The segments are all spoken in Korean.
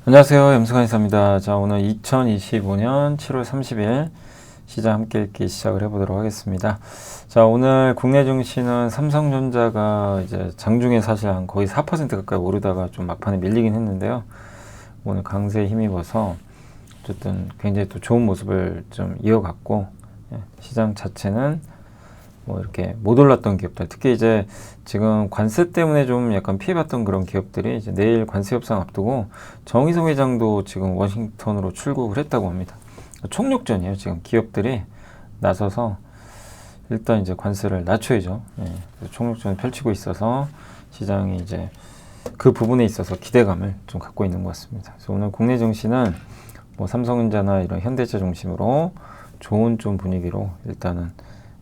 안녕하세요. 염승환이사입니다. 자, 오늘 2025년 7월 30일 시장 함께 읽기 시작을 해보도록 하겠습니다. 자, 오늘 국내 증시는 삼성전자가 이제 장중에 사실 한 거의 4% 가까이 오르다가 좀 막판에 밀리긴 했는데요. 오늘 강세에 힘입어서 어쨌든 굉장히 또 좋은 모습을 좀 이어갔고, 시장 자체는 뭐 이렇게 못 올랐던 기업들, 특히 이제 지금 관세 때문에 좀 약간 피해봤던 그런 기업들이 이제 내일 관세 협상 앞두고 정의성 회장도 지금 워싱턴으로 출국을 했다고 합니다. 총력전이에요. 지금 기업들이 나서서 일단 이제 관세를 낮춰야죠. 총력전을 펼치고 있어서 시장이 이제 그 부분에 있어서 기대감을 좀 갖고 있는 것 같습니다. 그래서 오늘 국내 증시는 뭐 삼성전자나 이런 현대차 중심으로 좋은 좀 분위기로 일단은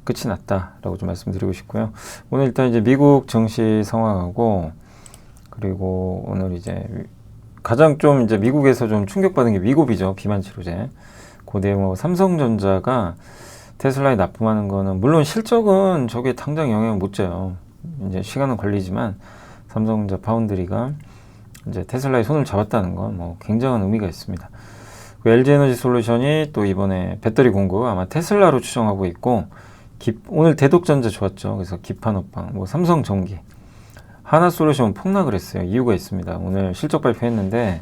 끝이 났다라고 좀 말씀드리고 싶고요. 오늘 일단 이제 미국 증시 상황하고, 그리고 오늘 이제 가장 좀 이제 미국에서 좀 충격받은 게 미국이죠. 비만 치료제. 그 내용하고 삼성전자가 테슬라에 납품하는 거는 물론 실적은 저게 당장 영향을 못 줘요. 이제 시간은 걸리지만 삼성전자 파운드리가 이제 테슬라에 손을 잡았다는 건 뭐 굉장한 의미가 있습니다. LG에너지솔루션이 또 이번에 배터리 공급 아마 테슬라로 추정하고 있고, 오늘 대독전자 좋았죠. 그래서 기판호빵, 뭐 삼성전기, 하나솔루션 폭락을 했어요. 이유가 있습니다. 오늘 실적 발표했는데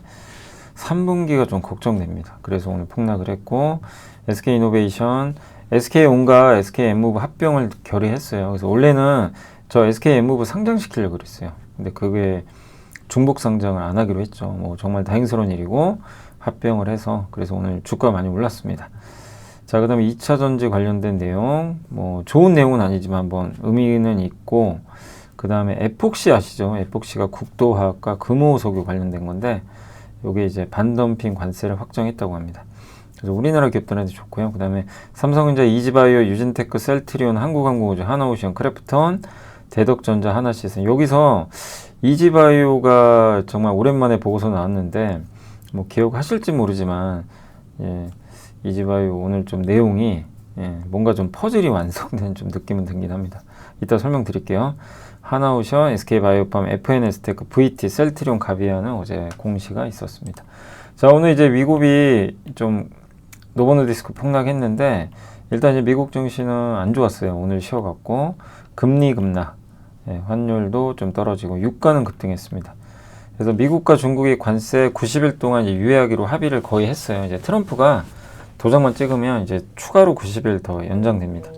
3분기가 좀 걱정됩니다. 그래서 오늘 폭락을 했고, SK이노베이션, SK온과 SK엠무브 합병을 결의했어요. 그래서 원래는 저 SK엠무브 상장시키려고 그랬어요. 근데 그게 중복 상장을 안 하기로 했죠. 뭐 정말 다행스러운 일이고 합병을 해서, 그래서 오늘 주가 많이 올랐습니다. 자, 그 다음에 2차 전지 관련된 내용, 뭐 좋은 내용은 아니지만 한번 의미는 있고, 그 다음에 에폭시 아시죠? 에폭시가 국도화학과 금호석유 관련된 건데, 요게 이제 반덤핑 관세를 확정했다고 합니다. 그래서 우리나라 기업들한테 좋고요. 그 다음에 삼성전자, 이지바이오, 유진테크, 셀트리온, 한국항공우주, 하나오션, 크래프톤, 대덕전자, 하나시스템. 여기서 이지바이오가 정말 오랜만에 보고서 나왔는데, 뭐 기억하실지 모르지만, 이지바이오 오늘 좀 내용이 뭔가 좀 퍼즐이 완성된 좀 느낌은 들긴 합니다. 이따 설명드릴게요. 하나오션, SK바이오팜, FNS테크, VT, 셀트리온, 가비아는 어제 공시가 있었습니다. 자, 오늘 이제 미국이 좀 노버노디스크 폭락했는데, 일단 이제 미국 증시는 안 좋았어요. 오늘 쉬어갖고 금리 급락, 환율도 좀 떨어지고 유가는 급등했습니다. 그래서 미국과 중국이 관세 90일 동안 이제 유예하기로 합의를 거의 했어요. 이제 트럼프가 도장만 찍으면 이제 추가로 90일 더 연장됩니다.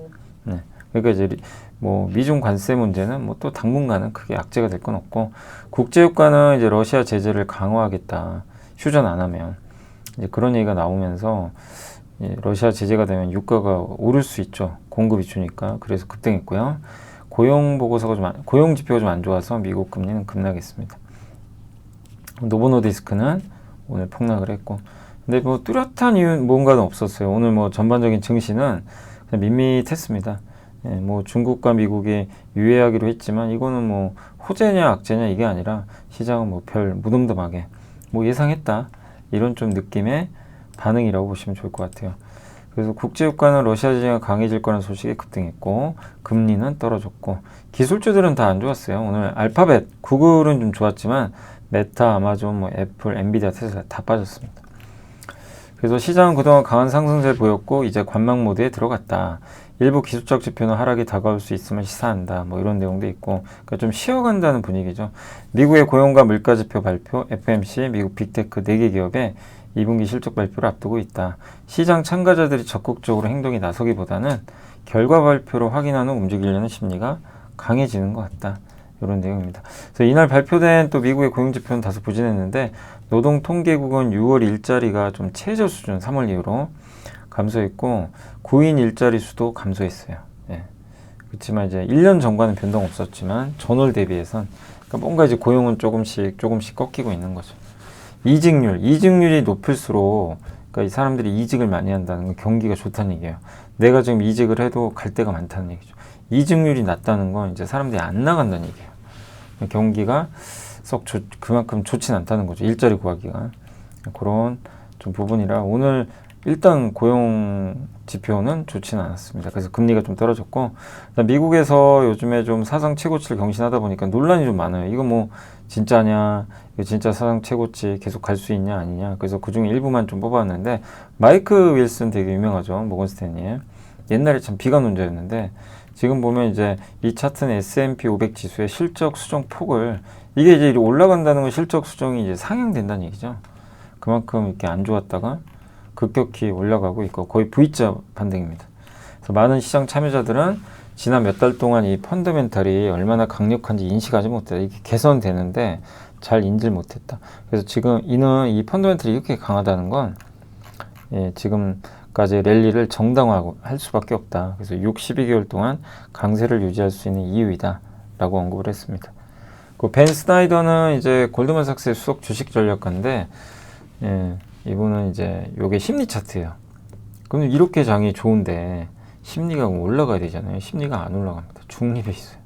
그러니까 이제 뭐 미중 관세 문제는 뭐 또 당분간은 크게 악재가 될 건 없고, 국제유가는 이제 러시아 제재를 강화하겠다, 휴전 안 하면, 이제 그런 얘기가 나오면서 러시아 제재가 되면 유가가 오를 수 있죠. 공급이 주니까. 그래서 급등했고요. 고용 보고서가 고용 지표가 좀 안 좋아서 미국 금리는 급락했습니다. 노보노디스크는 오늘 폭락을 했고, 근데 뭐 뚜렷한 이유 뭔가는 없었어요. 오늘 뭐 전반적인 증시는 그냥 밋밋했습니다. 뭐 중국과 미국이 유예하기로 했지만 이거는 뭐 호재냐 악재냐 이게 아니라 시장은 뭐 별 무덤덤하게 뭐 예상했다, 이런 좀 느낌의 반응이라고 보시면 좋을 것 같아요. 그래서 국제유가는 러시아 제재가 강해질 거라는 소식이 급등했고, 금리는 떨어졌고, 기술주들은 다 안 좋았어요. 오늘 알파벳, 구글은 좀 좋았지만 메타, 아마존, 뭐 애플, 엔비디아, 테슬라 다 빠졌습니다. 그래서 시장은 그동안 강한 상승세를 보였고 이제 관망 모드에 들어갔다. 일부 기술적 지표는 하락이 다가올 수 있음을 시사한다. 뭐 이런 내용도 있고, 그러니까 좀 쉬어간다는 분위기죠. 미국의 고용과 물가 지표 발표, FMC, 미국 빅테크 4개 기업의 2분기 실적 발표를 앞두고 있다. 시장 참가자들이 적극적으로 행동에 나서기보다는 결과 발표를 확인하는 움직이려는 심리가 강해지는 것 같다. 이런 내용입니다. 그래서 이날 발표된 또 미국의 고용 지표는 다소 부진했는데, 노동통계국은 6월 일자리가 좀 최저 수준 3월 이후로 감소했고, 구인 일자리 수도 감소했어요. 그렇지만 이제 1년 전과는 변동 없었지만 전월 대비해선, 그러니까 뭔가 이제 고용은 조금씩 꺾이고 있는 거죠. 이직률이 높을수록, 그러니까 이 사람들이 이직을 많이 한다는 건 경기가 좋다는 얘기예요. 내가 지금 이직을 해도 갈 데가 많다는 얘기죠. 이직률이 낮다는 건 이제 사람들이 안 나간다는 얘기예요. 경기가 그만큼 좋진 않다는 거죠. 일자리 구하기가. 그런 좀 부분이라 오늘 일단 고용 지표는 좋지는 않았습니다. 그래서 금리가 좀 떨어졌고, 미국에서 요즘에 좀 사상 최고치를 경신하다 보니까 논란이 좀 많아요. 이거 뭐 진짜냐, 이거 진짜 사상 최고치 계속 갈 수 있냐 아니냐. 그래서 그중에 일부만 좀 뽑았는데 마이크 윌슨 되게 유명하죠. 모건 스탠리. 옛날에 참 비관론자였는데 지금 보면 이제 이 차트는 S&P 500 지수의 실적 수정 폭을 이게 이제 올라간다는 건 실적 수정이 이제 상향된다는 얘기죠. 그만큼 이렇게 안 좋았다가 급격히 올라가고 있고 거의 V자 반등입니다. 그래서 많은 시장 참여자들은 지난 몇 달 동안 이 펀더멘탈이 얼마나 강력한지 인식하지 못했다. 이게 개선되는데 잘 인지를 못했다. 그래서 지금 이는 이 펀더멘탈이 이렇게 강하다는 건 지금까지 랠리를 정당화할 수밖에 없다. 그래서 12개월 동안 강세를 유지할 수 있는 이유이다. 라고 언급을 했습니다. 벤 스나이더는 이제 골드만삭스의 수석 주식 전략가인데 이분은 이제 요게 심리 차트예요. 그럼 이렇게 장이 좋은데 심리가 올라가야 되잖아요. 심리가 안 올라갑니다. 중립에 있어요.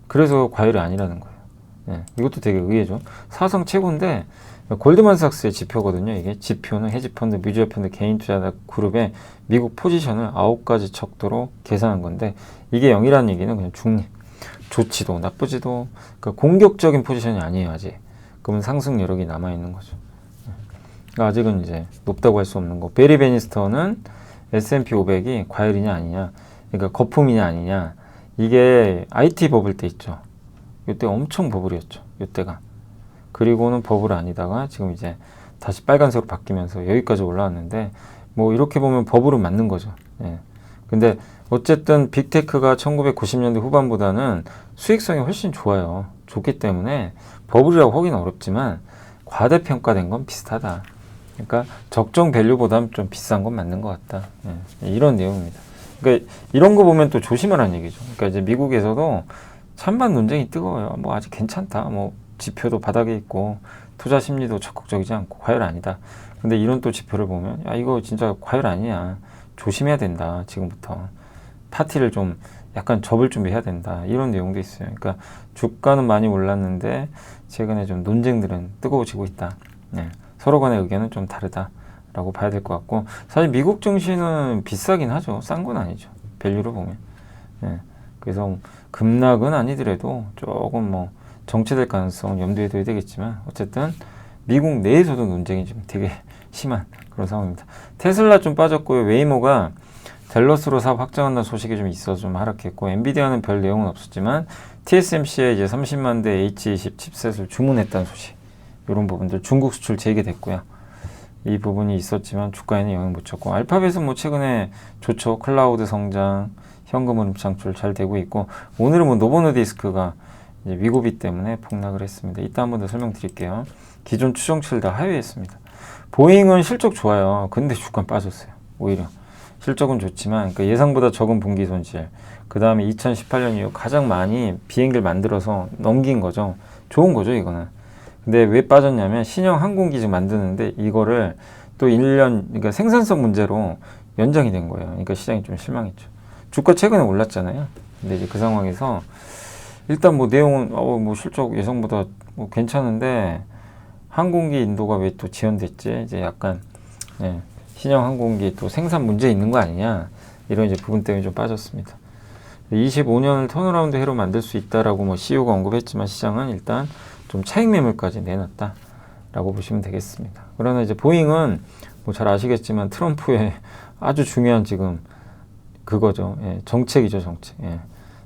그래서 과열이 아니라는 거예요. 이것도 되게 의외죠. 사상 최고인데 골드만삭스의 지표거든요. 이게 지표는 헤지펀드, 뮤지엄펀드, 개인 투자 그룹의 미국 포지션을 9가지 척도로 계산한 건데 이게 0이라는 얘기는 그냥 중립. 좋지도 나쁘지도 그러니까 공격적인 포지션이 아니에요. 아직. 그러면 상승 여력이 남아있는 거죠. 그러니까 아직은 이제 높다고 할 수 없는 거. 베리 베니스터는 S&P 500이 과열이냐 아니냐, 그러니까 거품이냐 아니냐. 이게 IT 버블 때 있죠. 이때 엄청 버블이었죠. 이때가. 그리고는 버블 아니다가 지금 이제 다시 빨간색으로 바뀌면서 여기까지 올라왔는데 뭐 이렇게 보면 버블은 맞는 거죠. 근데 어쨌든 빅테크가 1990년대 후반보다는 수익성이 훨씬 좋아요. 좋기 때문에 버블이라고 하기는 어렵지만 과대평가된 건 비슷하다. 그러니까 적정 밸류보다는 좀 비싼 건 맞는 것 같다. 이런 내용입니다. 그러니까 이런 거 보면 또 조심하라는 얘기죠. 그러니까 이제 미국에서도 찬반 논쟁이 뜨거워요. 뭐 아직 괜찮다. 뭐 지표도 바닥에 있고 투자 심리도 적극적이지 않고 과열 아니다. 근데 이런 또 지표를 보면 야 이거 진짜 과열 아니야. 조심해야 된다. 지금부터. 파티를 좀 약간 접을 준비해야 된다. 이런 내용도 있어요. 그러니까 주가는 많이 올랐는데 최근에 좀 논쟁들은 뜨거워지고 있다. 서로 간의 의견은 좀 다르다라고 봐야 될 것 같고 사실 미국 증시는 비싸긴 하죠. 싼 건 아니죠. 밸류로 보면. 그래서 급락은 아니더라도 조금 뭐 정체될 가능성은 염두에 둬야 되겠지만 어쨌든 미국 내에서도 논쟁이 좀 되게 심한 그런 상황입니다. 테슬라 좀 빠졌고요. 웨이모가 댈러스로 사업 확장한다는 소식이 좀 있어서 좀 하락했고 엔비디아는 별 내용은 없었지만 TSMC에 이제 30만 대 H20 칩셋을 주문했다는 소식 이런 부분들 중국 수출 재개됐고요. 이 부분이 있었지만 주가에는 영향 못 줬고 알파벳은 뭐 최근에 좋죠. 클라우드 성장, 현금 흐름 창출 잘 되고 있고 오늘은 뭐 노보노디스크가 이제 위고비 때문에 폭락을 했습니다. 이따 한 번 더 설명드릴게요. 기존 추정치를 다 하회했습니다. 보잉은 실적 좋아요. 근데 주가 빠졌어요. 오히려 실적은 좋지만 그러니까 예상보다 적은 분기 손실 그 다음에 2018년 이후 가장 많이 비행기를 만들어서 넘긴 거죠. 좋은 거죠 이거는. 근데 왜 빠졌냐면 신형 항공기 지금 만드는데 이거를 또 1년 그러니까 생산성 문제로 연장이 된 거예요. 그러니까 시장이 좀 실망했죠. 주가 최근에 올랐잖아요. 근데 이제 그 상황에서 일단 뭐 내용은 뭐 실적 예상보다 뭐 괜찮은데 항공기 인도가 왜 또 지연됐지? 이제 약간 신형 항공기 또 생산 문제 있는 거 아니냐? 이런 이제 부분 때문에 좀 빠졌습니다. 25년을 턴어라운드 해로 만들 수 있다라고 뭐 CEO가 언급했지만 시장은 일단 좀 차익 매물까지 내놨다라고 보시면 되겠습니다. 그러나 이제 보잉은 뭐 잘 아시겠지만 트럼프의 아주 중요한 지금 그거죠. 정책이죠, 정책.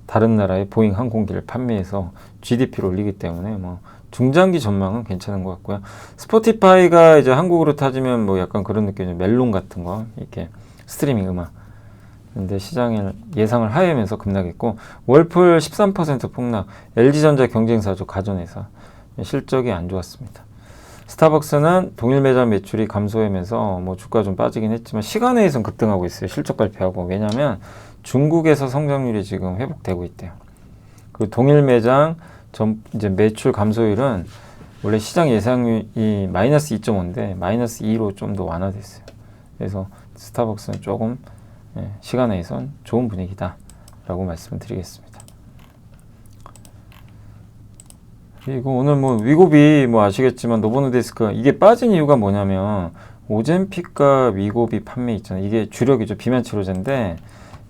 다른 나라의 보잉 항공기를 판매해서 GDP를 올리기 때문에 뭐 중장기 전망은 괜찮은 것 같고요. 스포티파이가 이제 한국으로 타지면 뭐 약간 그런 느낌이죠. 멜론 같은 거 이렇게 스트리밍 음악. 근데 시장의 예상을 하회하면서 급락했고 월풀 13% 폭락. LG전자 경쟁사죠. 가전회사. 실적이 안 좋았습니다. 스타벅스는 동일 매장 매출이 감소하면서 뭐 주가 좀 빠지긴 했지만 시간외에선 급등하고 있어요. 실적 발표하고. 왜냐하면 중국에서 성장률이 지금 회복되고 있대요. 그 동일 매장 이제 매출 감소율은 원래 시장 예상이 마이너스 2.5인데 마이너스 2로 좀 더 완화됐어요. 그래서 스타벅스는 조금 시간외에선 좋은 분위기다 라고 말씀을 드리겠습니다. 그리고 오늘 뭐 위고비 뭐 아시겠지만 노보노디스크 이게 빠진 이유가 뭐냐면 오젬픽과 위고비 판매 있잖아요. 이게 주력이죠. 비만 치료제인데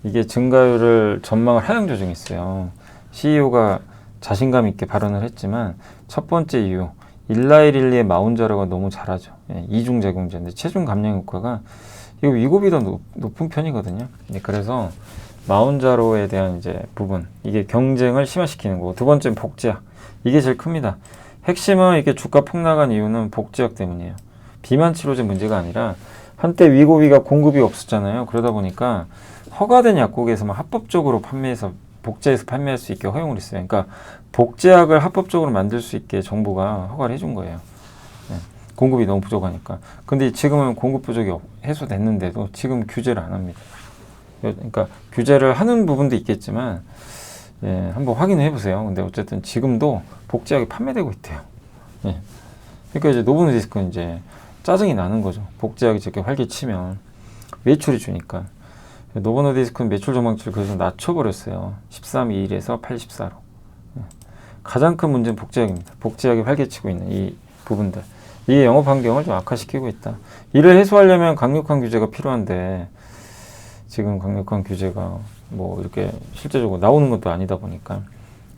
이게 증가율을 전망을 하향 조정했어요. CEO가 자신감 있게 발언을 했지만 첫 번째 이유 일라이릴리의 마운자로가 너무 잘하죠. 예, 이중 제공제인데 체중 감량 효과가 이거 위고비 더 높은 편이거든요. 예, 그래서 마운자로에 대한 이제 부분 이게 경쟁을 심화시키는 거고 두 번째는 복제약 이게 제일 큽니다. 핵심은 이게 주가 폭락한 이유는 복제약 때문이에요. 비만 치료제 문제가 아니라 한때 위고비가 공급이 없었잖아요. 그러다 보니까 허가된 약국에서만 합법적으로 판매해서 복제해서 판매할 수 있게 허용을 했어요. 그러니까 복제약을 합법적으로 만들 수 있게 정부가 허가를 해준 거예요. 네. 공급이 너무 부족하니까. 근데 지금은 공급 부족이 해소됐는데도 지금 규제를 안 합니다. 그러니까 규제를 하는 부분도 있겠지만 예, 한번 확인해 보세요. 근데 어쨌든 지금도 복제약이 판매되고 있대요. 예. 그러니까 이제 노보노디스크는 이제 짜증이 나는 거죠. 복제약이 저렇게 활개치면 매출이 주니까. 노보노디스크는 매출 전망치를 그래서 낮춰버렸어요. 13.21에서 84로. 예. 가장 큰 문제는 복제약입니다. 복제약이 활개치고 있는 이 부분들. 이 영업 환경을 좀 악화시키고 있다. 이를 해소하려면 강력한 규제가 필요한데 지금 강력한 규제가 뭐 이렇게 실제적으로 나오는 것도 아니다 보니까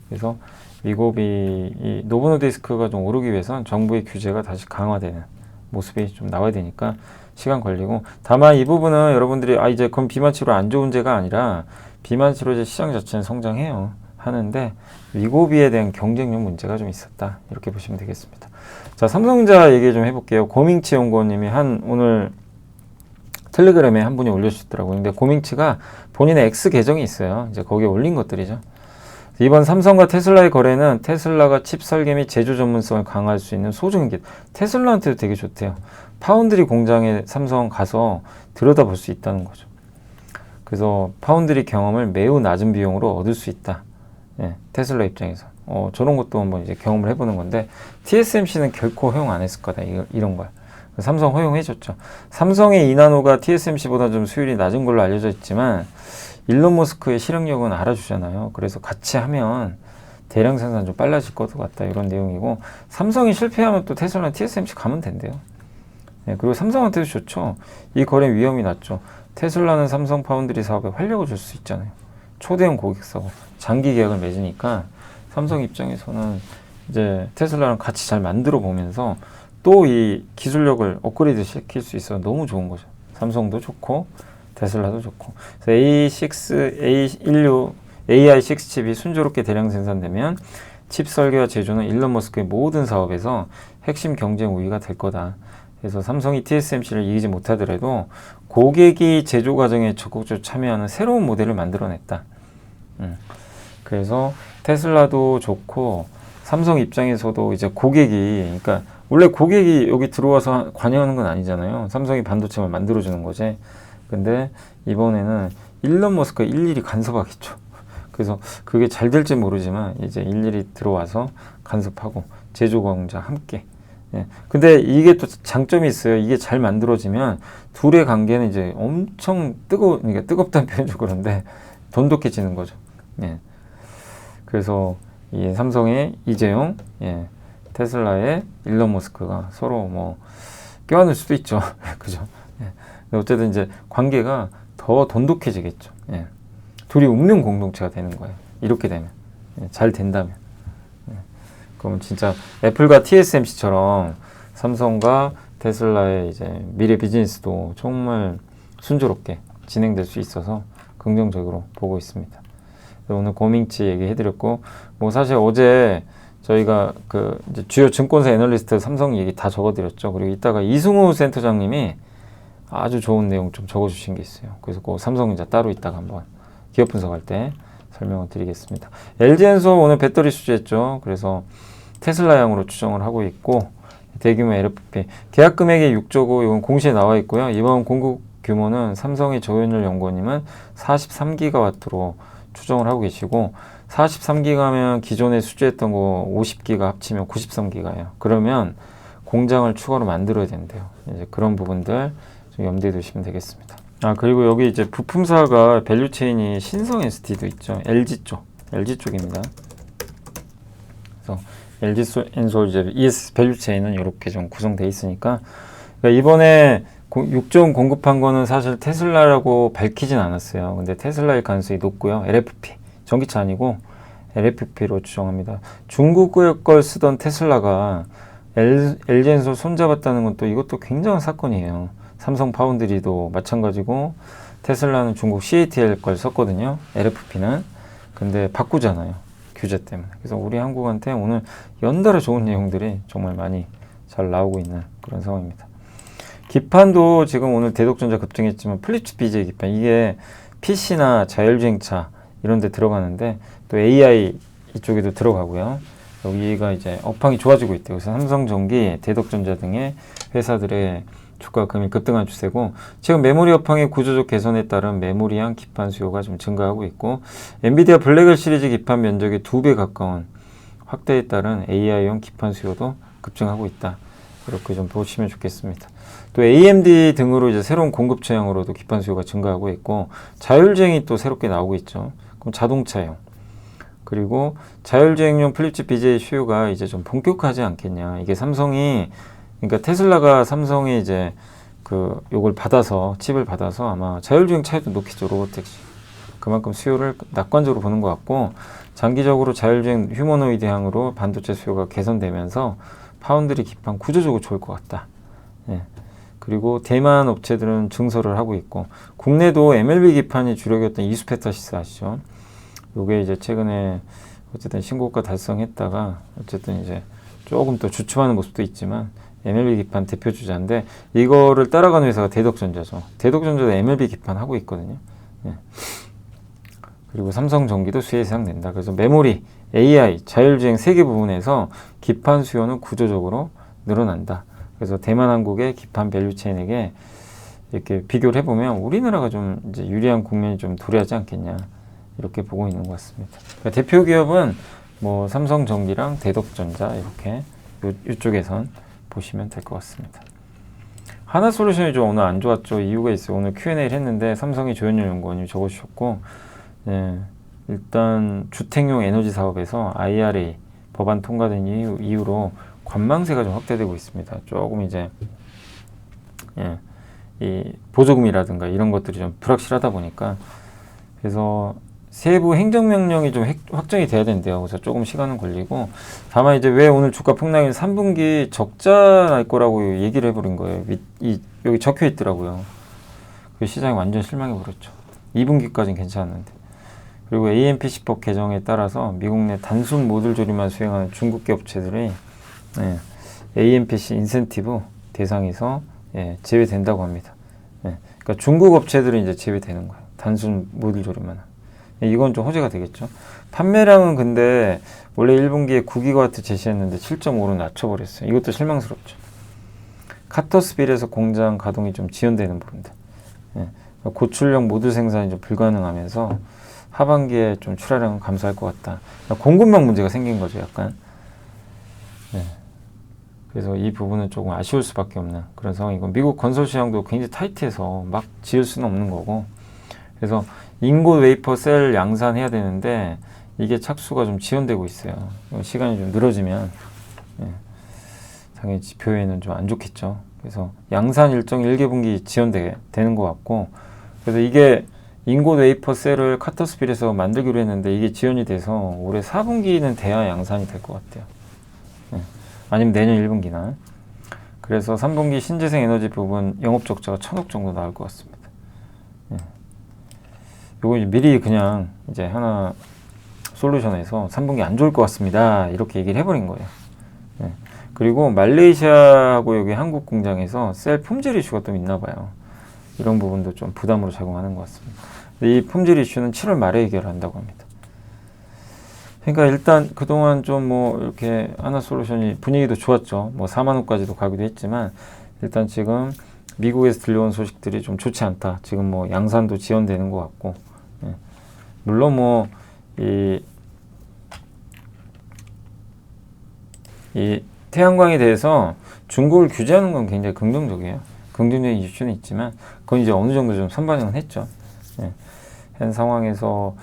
그래서 위고비 이 노보노디스크가 좀 오르기 위해선 정부의 규제가 다시 강화되는 모습이 좀 나와야 되니까 시간 걸리고 다만 이 부분은 여러분들이 이제 그럼 비만 치료 안 좋은 제가 아니라 비만 치료제 시장 자체는 성장해요 하는데 위고비에 대한 경쟁력 문제가 좀 있었다 이렇게 보시면 되겠습니다. 자 삼성전자 얘기 좀 해볼게요. 고밍치 연구원님이 오늘 텔레그램에 한 분이 올려주셨더라고요. 근데 고밍치가 본인의 X 계정이 있어요. 이제 거기에 올린 것들이죠. 이번 삼성과 테슬라의 거래는 테슬라가 칩 설계 및 제조 전문성을 강화할 수 있는 소중한 게 테슬라한테도 되게 좋대요. 파운드리 공장에 삼성 가서 들여다볼 수 있다는 거죠. 그래서 파운드리 경험을 매우 낮은 비용으로 얻을 수 있다. 예, 테슬라 입장에서. 저런 것도 한번 이제 경험을 해보는 건데 TSMC는 결코 허용 안 했을 거다. 이런 걸. 삼성 허용해줬죠. 삼성의 이나노가 TSMC보다 좀 수율이 낮은 걸로 알려져 있지만 일론 머스크의 실행력은 알아주잖아요. 그래서 같이 하면 대량 생산 좀 빨라질 것 같다 이런 내용이고 삼성이 실패하면 또 테슬라는 TSMC 가면 된대요. 네, 그리고 삼성한테도 좋죠. 이 거래 위험이 낮죠. 테슬라는 삼성 파운드리 사업에 활력을 줄 수 있잖아요. 초대형 고객사고 장기 계약을 맺으니까 삼성 입장에서는 이제 테슬라랑 같이 잘 만들어 보면서 또 이 기술력을 업그레이드 시킬 수 있어서 너무 좋은 거죠. 삼성도 좋고 테슬라도 좋고. A16 AI6 칩이 순조롭게 대량 생산되면 칩 설계와 제조는 일론 머스크의 모든 사업에서 핵심 경쟁 우위가 될 거다. 그래서 삼성이 TSMC를 이기지 못하더라도 고객이 제조 과정에 적극적으로 참여하는 새로운 모델을 만들어냈다. 그래서 테슬라도 좋고 삼성 입장에서도 이제 고객이 그러니까 원래 고객이 여기 들어와서 관여하는 건 아니잖아요. 삼성이 반도체만 만들어주는 거지. 근데 이번에는 일론 머스크가 일일이 간섭하겠죠. 그래서 그게 잘 될지 모르지만 이제 일일이 들어와서 간섭하고 제조 공장 함께. 예. 근데 이게 또 장점이 있어요. 이게 잘 만들어지면 둘의 관계는 이제 엄청 그러니까 뜨겁다는 표현이 좀 그런데 돈독해지는 거죠. 예. 그래서 이 삼성의 이재용, 예. 테슬라의 일론 머스크가 서로 뭐 껴안을 수도 있죠. 그죠? 예. 어쨌든 이제 관계가 더 돈독해지겠죠. 예. 둘이 웃는 공동체가 되는 거예요. 이렇게 되면. 예. 잘 된다면. 예. 그러면 진짜 애플과 TSMC처럼 삼성과 테슬라의 이제 미래 비즈니스도 정말 순조롭게 진행될 수 있어서 긍정적으로 보고 있습니다. 오늘 고밍치 얘기해드렸고, 뭐 사실 어제 저희가 그 이제 주요 증권사 애널리스트 삼성 얘기 다 적어드렸죠. 그리고 이따가 이승우 센터장님이 아주 좋은 내용 좀 적어주신 게 있어요. 그래서 그 삼성전자 따로 이따가 한번 기업 분석할 때 설명을 드리겠습니다. LG엔소 오늘 배터리 수주했죠. 그래서 테슬라향으로 추정을 하고 있고 대규모 LFP 계약 금액이 6조고 이건 공시에 나와 있고요. 이번 공급 규모는 삼성의 조현일 연구원님은 43기가와트로 추정을 하고 계시고 43기가면 기존에 수주했던 거 50기가 합치면 93기가예요. 그러면 공장을 추가로 만들어야 된대요. 이제 그런 부분들 좀 염두에 두시면 되겠습니다. 그리고 여기 이제 부품사가 밸류체인이 신성 SD도 있죠. LG 쪽입니다. 그래서 LG엔솔 이제 ES 밸류체인은 이렇게 좀 구성되어 있으니까 그러니까 이번에 6조 공급한 거는 사실 테슬라라고 밝히진 않았어요. 근데 테슬라일 가능성이 높고요. LFP 전기차 아니고 LFP로 추정합니다. 중국 걸 쓰던 테슬라가 LG엔솔 손잡았다는 건 또 이것도 굉장한 사건이에요. 삼성 파운드리도 마찬가지고 테슬라는 중국 CATL 걸 썼거든요. LFP는. 근데 바꾸잖아요. 규제 때문에. 그래서 우리 한국한테 오늘 연달아 좋은 내용들이 정말 많이 잘 나오고 있는 그런 상황입니다. 기판도 지금 오늘 대덕전자 급등했지만 플립칩 BJ 기판 이게 PC나 자율주행차 이런 데 들어가는데 또 AI 이쪽에도 들어가고요. 여기가 이제 업황이 좋아지고 있대요. 그래서 삼성전기, 대덕전자 등의 회사들의 주가가 금일 급등한 추세고 지금 메모리 업황의 구조적 개선에 따른 메모리형 기판 수요가 좀 증가하고 있고 엔비디아 블랙엘 시리즈 기판 면적의 2배 가까운 확대에 따른 AI용 기판 수요도 급증하고 있다. 이렇게 좀 보시면 좋겠습니다. 또 AMD 등으로 이제 새로운 공급 체형으로도 기판 수요가 증가하고 있고 자율주행이 또 새롭게 나오고 있죠. 그럼 자동차용 그리고 자율주행용 플립칩 BJ 수요가 이제 좀 본격화하지 않겠냐. 이게 삼성이 그러니까 테슬라가 삼성이 이제 요걸 받아서 칩을 받아서 아마 자율주행 차에도 놓겠죠. 로보택시. 그만큼 수요를 낙관적으로 보는 것 같고 장기적으로 자율주행 휴머노이드향으로 반도체 수요가 개선되면서 파운드리 기판 구조적으로 좋을 것 같다. 예. 그리고 대만 업체들은 증설을 하고 있고 국내도 MLB 기판이 주력이었던 이수페타시스 아시죠? 요게 이제 최근에 어쨌든 신고가 달성했다가 어쨌든 이제 조금 더 주춤하는 모습도 있지만 MLB 기판 대표 주자인데 이거를 따라가는 회사가 대덕전자죠. 대덕전자도 MLB 기판 하고 있거든요. 예. 그리고 삼성전기도 수혜 예상된다. 그래서 메모리, AI, 자율주행 3개 부분에서 기판 수요는 구조적으로 늘어난다. 그래서 대만 한국의 기판 밸류체인에게 이렇게 비교를 해보면 우리나라가 좀 이제 유리한 국면이 좀 도래하지 않겠냐 이렇게 보고 있는 것 같습니다. 그러니까 대표 기업은 뭐 삼성전기랑 대덕전자 이렇게 이쪽에선 보시면 될 것 같습니다. 하나솔루션이 좀 오늘 안 좋았죠. 이유가 있어요. 오늘 Q&A를 했는데 삼성의 조현일 연구원이 적어주셨고 예, 일단 주택용 에너지 사업에서 IRA 법안 통과된 이후로 관망세가 좀 확대되고 있습니다. 조금 이제 예, 이 보조금이라든가 이런 것들이 좀 불확실하다 보니까 그래서 세부 행정명령이 좀 확정이 돼야 된대요. 그래서 조금 시간은 걸리고 다만 이제 왜 오늘 주가 폭락인 3분기 적자 날 거라고 얘기를 해버린 거예요. 여기 적혀 있더라고요. 그 시장이 완전 실망해 버렸죠. 2분기까지는 괜찮았는데. 그리고 AMPC법 개정에 따라서 미국 내 단순 모듈 조립만 수행하는 중국계 업체들이 예, AMPC 인센티브 대상에서 예, 제외된다고 합니다. 예, 그러니까 중국 업체들은 이제 제외되는 거예요. 단순 모듈 조립만. 예, 이건 좀 호재가 되겠죠. 판매량은 근데 원래 1분기에 9기가와트 제시했는데 7.5로 낮춰버렸어요. 이것도 실망스럽죠. 카터스빌에서 공장 가동이 좀 지연되는 부분들. 예, 고출력 모듈 생산이 좀 불가능하면서 하반기에 좀 출하량은 감소할 것 같다. 공급망 문제가 생긴 거죠, 약간. 네. 그래서 이 부분은 조금 아쉬울 수밖에 없는 그런 상황이고 미국 건설 시장도 굉장히 타이트해서 막 지을 수는 없는 거고 그래서 인고 웨이퍼 셀 양산해야 되는데 이게 착수가 좀 지연되고 있어요. 시간이 좀 늘어지면 예, 당연히 지표에는 좀 안 좋겠죠. 그래서 양산 일정 1개 분기 지연되는 것 같고 그래서 이게 인고 웨이퍼 셀을 카터스빌에서 만들기로 했는데 이게 지연이 돼서 올해 4분기는 돼야 양산이 될 것 같아요. 예. 아니면 내년 1분기나. 그래서 3분기 신재생 에너지 부분 영업 적자가 1,000억 정도 나올 것 같습니다. 예. 요거 미리 그냥 이제 하나 솔루션에서 3분기 안 좋을 것 같습니다. 이렇게 얘기를 해버린 거예요. 예. 그리고 말레이시아하고 여기 한국 공장에서 셀 품질 이슈가 좀 있나 봐요. 이런 부분도 좀 부담으로 작용하는 것 같습니다. 이 품질 이슈는 7월 말에 해결한다고 합니다. 그러니까 일단 그동안 좀 뭐 이렇게 하나솔루션이 분위기도 좋았죠. 뭐 4만 원까지도 가기도 했지만 일단 지금 미국에서 들려온 소식들이 좀 좋지 않다. 지금 뭐 양산도 지연되는 것 같고 예. 물론 뭐 이 태양광에 대해서 중국을 규제하는 건 굉장히 긍정적이에요. 긍정적인 이슈는 있지만 그건 이제 어느 정도 좀 선반영은 했죠. 예. 현 상황에서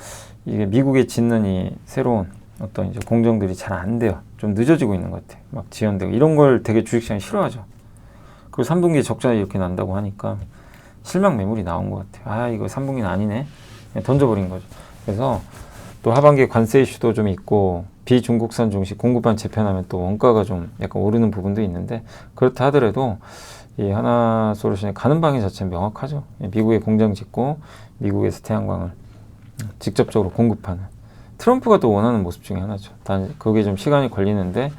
이게 미국에 짓는 이 새로운 어떤 이제 공정들이 잘 안 돼요. 좀 늦어지고 있는 것 같아요. 막 지연되고 이런 걸 되게 주식시장이 싫어하죠. 그리고 3분기에 적자 이렇게 난다고 하니까 실망 매물이 나온 것 같아요. 아 이거 3분기는 아니네. 그냥 던져버린 거죠. 그래서 또 하반기 관세 이슈도 좀 있고 비중국산 중식 공급만 재편하면 또 원가가 좀 약간 오르는 부분도 있는데, 그렇다 하더라도 이 하나솔루션이 가는 방향 자체는 명확하죠. 미국에 공장 짓고 미국에서 태양광을 직접적으로 공급하는, 트럼프가 또 원하는 모습 중에 하나죠. 단 그게 좀 시간이 걸리는데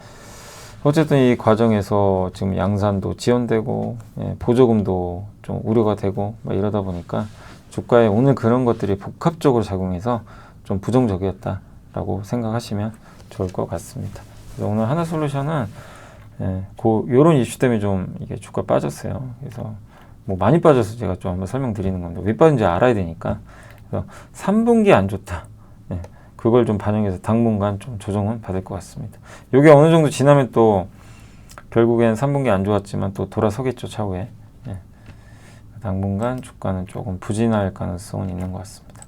어쨌든 이 과정에서 지금 양산도 지연되고 보조금도 좀 우려가 되고 막 이러다 보니까 주가에 오늘 그런 것들이 복합적으로 작용해서 좀 부정적이었다라고 생각하시면 좋을 것 같습니다. 그래서 오늘 하나솔루션은 요런 이슈 때문에 좀 이게 주가 빠졌어요. 그래서 뭐 많이 빠져서 제가 좀 한번 설명드리는 건데, 왜 빠진지 알아야 되니까. 그래서 3분기 안 좋다. 그걸 좀 반영해서 당분간 좀 조정은 받을 것 같습니다. 이게 어느 정도 지나면 또 결국엔 3분기 안 좋았지만 또 돌아서겠죠, 차후에. 당분간 주가는 조금 부진할 가능성은 있는 것 같습니다.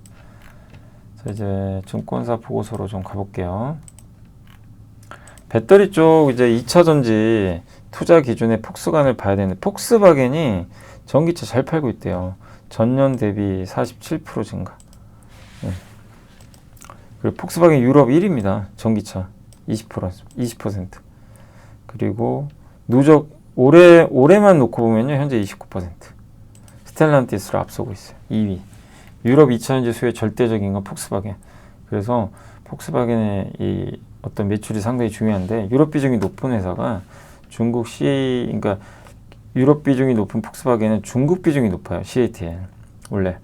자, 이제 증권사 보고서로 좀 가볼게요. 배터리 쪽 이제 2차 전지 투자 기준에 폭스바겐을 봐야 되는데, 폭스바겐이 전기차 잘 팔고 있대요. 전년 대비 47% 증가. 그리고 폭스바겐 유럽 1위입니다. 전기차 20%. 그리고 누적 올해만 놓고 보면요, 현재 29%. 스텔란티스를 앞서고 있어요. 2위. 유럽 2차 전지 수의 절대적인 건 폭스바겐. 그래서 폭스바겐의 이 어떤 매출이 상당히 중요한데, 유럽 비중이 높은 회사가 그러니까 유럽 비중이 높은 폭스바겐은 중국 비중이 높아요. CATL 원래.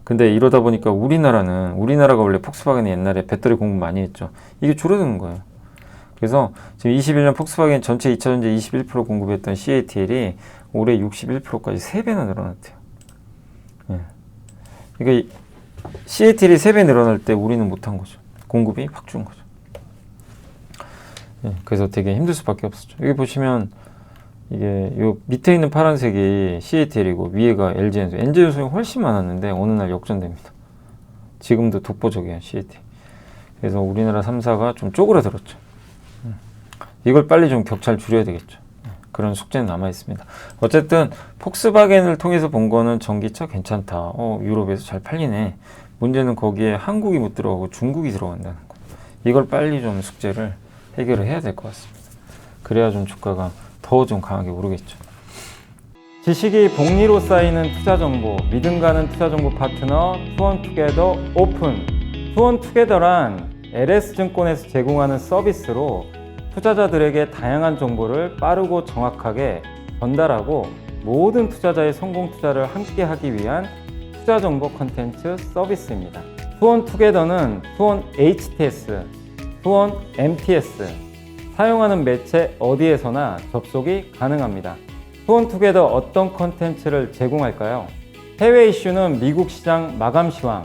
근데 이러다 보니까 우리나라가 원래 폭스바겐이 옛날에 배터리 공급 많이 했죠. 이게 줄어드는 거예요. 그래서 지금 21년 폭스바겐 전체 2차 전지 21% 공급했던 CATL이 올해 61%까지 3배나 늘어났대요. 그러니까 CATL이 3배 늘어날 때 우리는 못한 거죠. 공급이 확 준 거죠. 그래서 되게 힘들 수밖에 없었죠. 여기 보시면 이게 요 밑에 있는 파란색이 CATL이고 위에가 LG엔솔. LG엔솔이 훨씬 많았는데 어느 날 역전됩니다. 지금도 독보적이에요, CATL. 그래서 우리나라 3사가 좀 쪼그라들었죠. 이걸 빨리 좀 격차를 줄여야 되겠죠. 그런 숙제는 남아 있습니다. 어쨌든 폭스바겐을 통해서 본 거는 전기차 괜찮다. 유럽에서 잘 팔리네. 문제는 거기에 한국이 못 들어가고 중국이 들어간다는 거. 이걸 빨리 좀 숙제를 해결을 해야 될 것 같습니다. 그래야 좀 주가가 더 좀 강하게 오르겠죠. 지식이 복리로 쌓이는 투자정보, 믿음 가는 투자정보 파트너 투원투게더 오픈. 투원투게더란 LS증권에서 제공하는 서비스로 투자자들에게 다양한 정보를 빠르고 정확하게 전달하고 모든 투자자의 성공 투자를 함께 하기 위한 투자정보 컨텐츠 서비스입니다. 투원투게더는 투원 HTS, 투원 MTS, 사용하는 매체 어디에서나 접속이 가능합니다. 투원투게더 어떤 컨텐츠를 제공할까요? 해외 이슈는 미국 시장 마감 시황,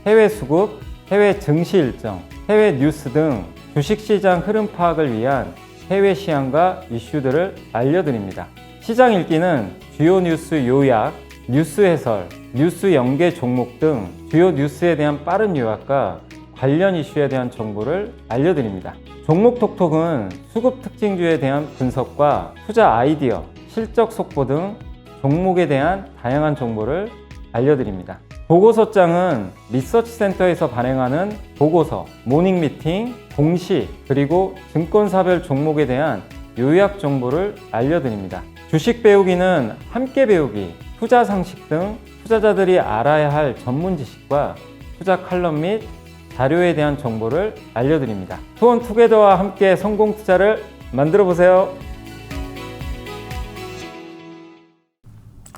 해외 수급, 해외 증시 일정, 해외 뉴스 등 주식시장 흐름 파악을 위한 해외 시황과 이슈들을 알려드립니다. 시장 읽기는 주요 뉴스 요약, 뉴스 해설, 뉴스 연계 종목 등 주요 뉴스에 대한 빠른 요약과 관련 이슈에 대한 정보를 알려드립니다. 종목 톡톡은 수급 특징주에 대한 분석과 투자 아이디어, 실적 속보 등 종목에 대한 다양한 정보를 알려드립니다. 보고서장은 리서치센터에서 발행하는 보고서, 모닝 미팅, 공시, 그리고 증권사별 종목에 대한 요약 정보를 알려드립니다. 주식 배우기는 함께 배우기, 투자 상식 등 투자자들이 알아야 할 전문 지식과 투자 칼럼 및 자료에 대한 정보를 알려드립니다. 투원투게더와 함께 성공 투자를 만들어 보세요.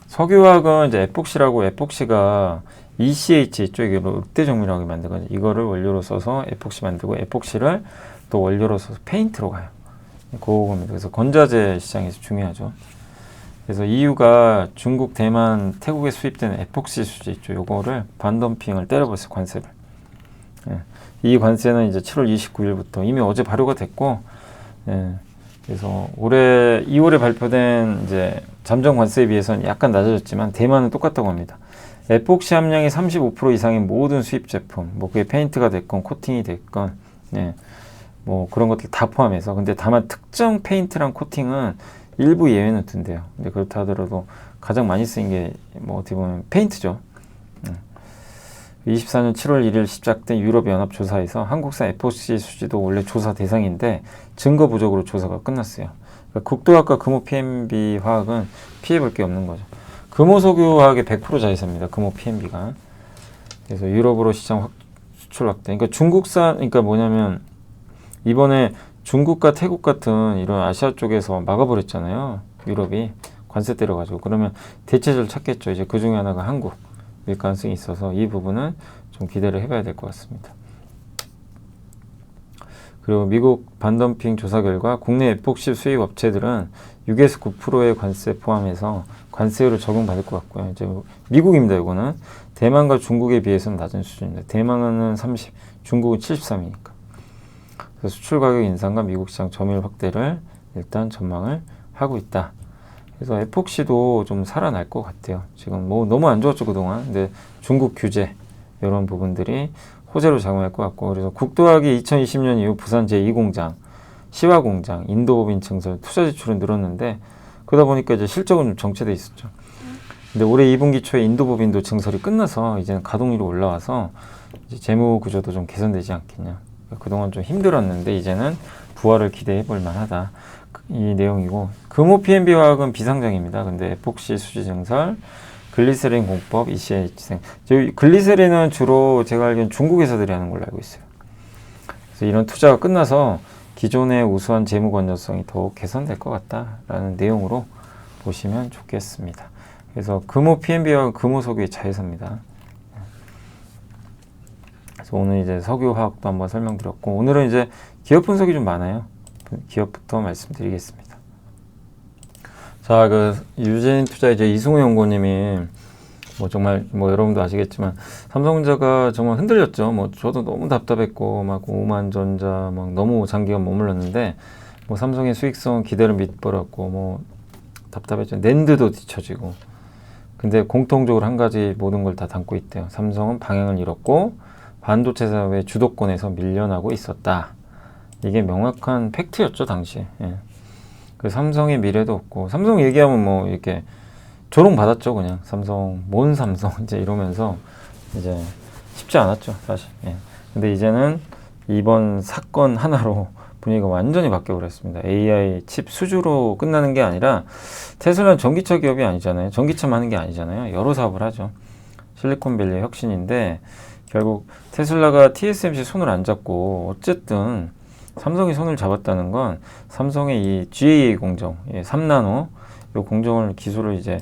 석유화학은 이제 에폭시라고, 에폭시가 ECH 쪽에 흑대정밀하게 만들거든요. 이거를 원료로 써서 에폭시 만들고, 에폭시를 또 원료로 써서 페인트로 가요. 그겁니다. 그래서 건자재 시장에서 중요하죠. 그래서 EU가 중국, 대만, 태국에 수입되는 에폭시 수지 있죠. 요거를 반덤핑을 때려버렸어요, 관세를. 이 관세는 이제 7월 29일부터 이미 어제 발효가 됐고, 그래서 올해 2월에 발표된 이제 잠정 관세에 비해서는 약간 낮아졌지만 대만은 똑같다고 합니다. 에폭시 함량이 35% 이상인 모든 수입 제품, 뭐 그게 페인트가 됐건 코팅이 됐건, 뭐 그런 것들 다 포함해서. 근데 다만 특정 페인트랑 코팅은 일부 예외는 둔대요. 근데 그렇다 하더라도 가장 많이 쓰인 게 뭐 어떻게 보면 페인트죠. 24년 7월 1일 시작된 유럽연합 조사에서 한국산 에포시 수지도 원래 조사 대상인데 증거 부족으로 조사가 끝났어요. 그러니까 국도화학과 금호 PMB 화학은 피해볼 게 없는 거죠. 금호석유 화학의 100% 자회사입니다. 금호 PMB가. 그래서 유럽으로 시장 수출 확대. 그러니까 중국산, 그러니까 뭐냐면 이번에 중국과 태국 같은 이런 아시아 쪽에서 막아버렸잖아요. 유럽이 관세 때려가지고. 그러면 대체제를 찾겠죠. 이제 그 중에 하나가 한국일 가능성이 있어서 이 부분은 좀 기대를 해봐야 될 것 같습니다. 그리고 미국 반덤핑 조사 결과 국내 에폭시 수입 업체들은 6에서 9%의 관세 포함해서 관세율을 적용받을 것 같고요. 이제 미국입니다. 이거는 대만과 중국에 비해서는 낮은 수준입니다. 대만은 30, 중국은 73이니까. 그래서 수출 가격 인상과 미국 시장 점유율 확대를 일단 전망을 하고 있다. 그래서 에폭시도 좀 살아날 것 같아요. 지금 뭐 너무 안 좋았죠 그동안. 근데 중국 규제 이런 부분들이 호재로 작용할 것 같고, 그래서 국도화학이 2020년 이후 부산 제2공장, 시화공장, 인도법인 증설, 투자 지출은 늘었는데 그러다 보니까 이제 실적은 좀 정체돼 있었죠. 근데 올해 2분기 초에 인도법인도 증설이 끝나서 이제는 가동률이 올라와서 이제 재무 구조도 좀 개선되지 않겠냐. 그동안 좀 힘들었는데 이제는 부활을 기대해 볼 만하다. 이 내용이고, 금호 PMB 화학은 비상장입니다. 근데 에폭시 수지 증설, 글리세린 공법, ECH생. 글리세린은 주로 제가 알기로는 중국 회사들이 하는 걸로 알고 있어요. 그래서 이런 투자가 끝나서 기존의 우수한 재무 건전성이 더욱 개선될 것 같다라는 내용으로 보시면 좋겠습니다. 그래서 금호 PMB와 금호 석유의 자회사입니다. 그래서 오늘 이제 석유 화학도 한번 설명드렸고, 오늘은 이제 기업 분석이 좀 많아요. 기업부터 말씀드리겠습니다. 자, 그 유진 투자 이제 이승우 연구원님이 뭐 정말 뭐 여러분도 아시겠지만 삼성전자가 정말 흔들렸죠. 뭐 저도 너무 답답했고 막 오만전자 막 너무 장기간 머물렀는데 뭐 삼성의 수익성 기대를 밑버렸고 뭐 답답했죠. 낸드도 뒤처지고. 근데 공통적으로 한 가지 모든 걸 다 담고 있대요. 삼성은 방향을 잃었고 반도체 사업의 주도권에서 밀려나고 있었다. 이게 명확한 팩트였죠 당시에. 예. 그 삼성의 미래도 없고, 삼성 얘기하면 뭐 이렇게 조롱 받았죠 그냥. 삼성, 뭔 삼성 이제 이러면서 이제 쉽지 않았죠 사실. 예. 근데 이제는 이번 사건 하나로 분위기가 완전히 바뀌어 버렸습니다. AI 칩 수주로 끝나는 게 아니라, 테슬라는 전기차 기업이 아니잖아요. 전기차만 하는 게 아니잖아요. 여러 사업을 하죠. 실리콘밸리의 혁신인데 결국 테슬라가 TSMC 손을 안 잡고 어쨌든 삼성이 손을 잡았다는 건 삼성의 이 GAA 공정, 3나노 이 공정을 기술을 이제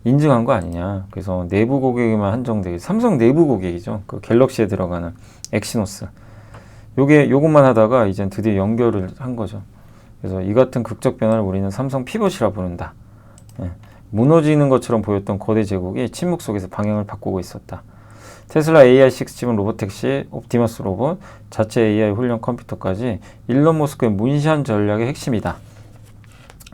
인증한 거 아니냐. 그래서 내부 고객에만 한정되게, 삼성 내부 고객이죠. 그 갤럭시에 들어가는 엑시노스. 요것만 하다가 이젠 드디어 연결을 한 거죠. 그래서 이 같은 극적 변화를 우리는 삼성 피벗이라 부른다. 예. 무너지는 것처럼 보였던 거대 제국이 침묵 속에서 방향을 바꾸고 있었다. 테슬라 AI6 칩은 로보택시, 옵티머스 로봇, 자체 AI 훈련 컴퓨터까지 일론 머스크의 문시한 전략의 핵심이다.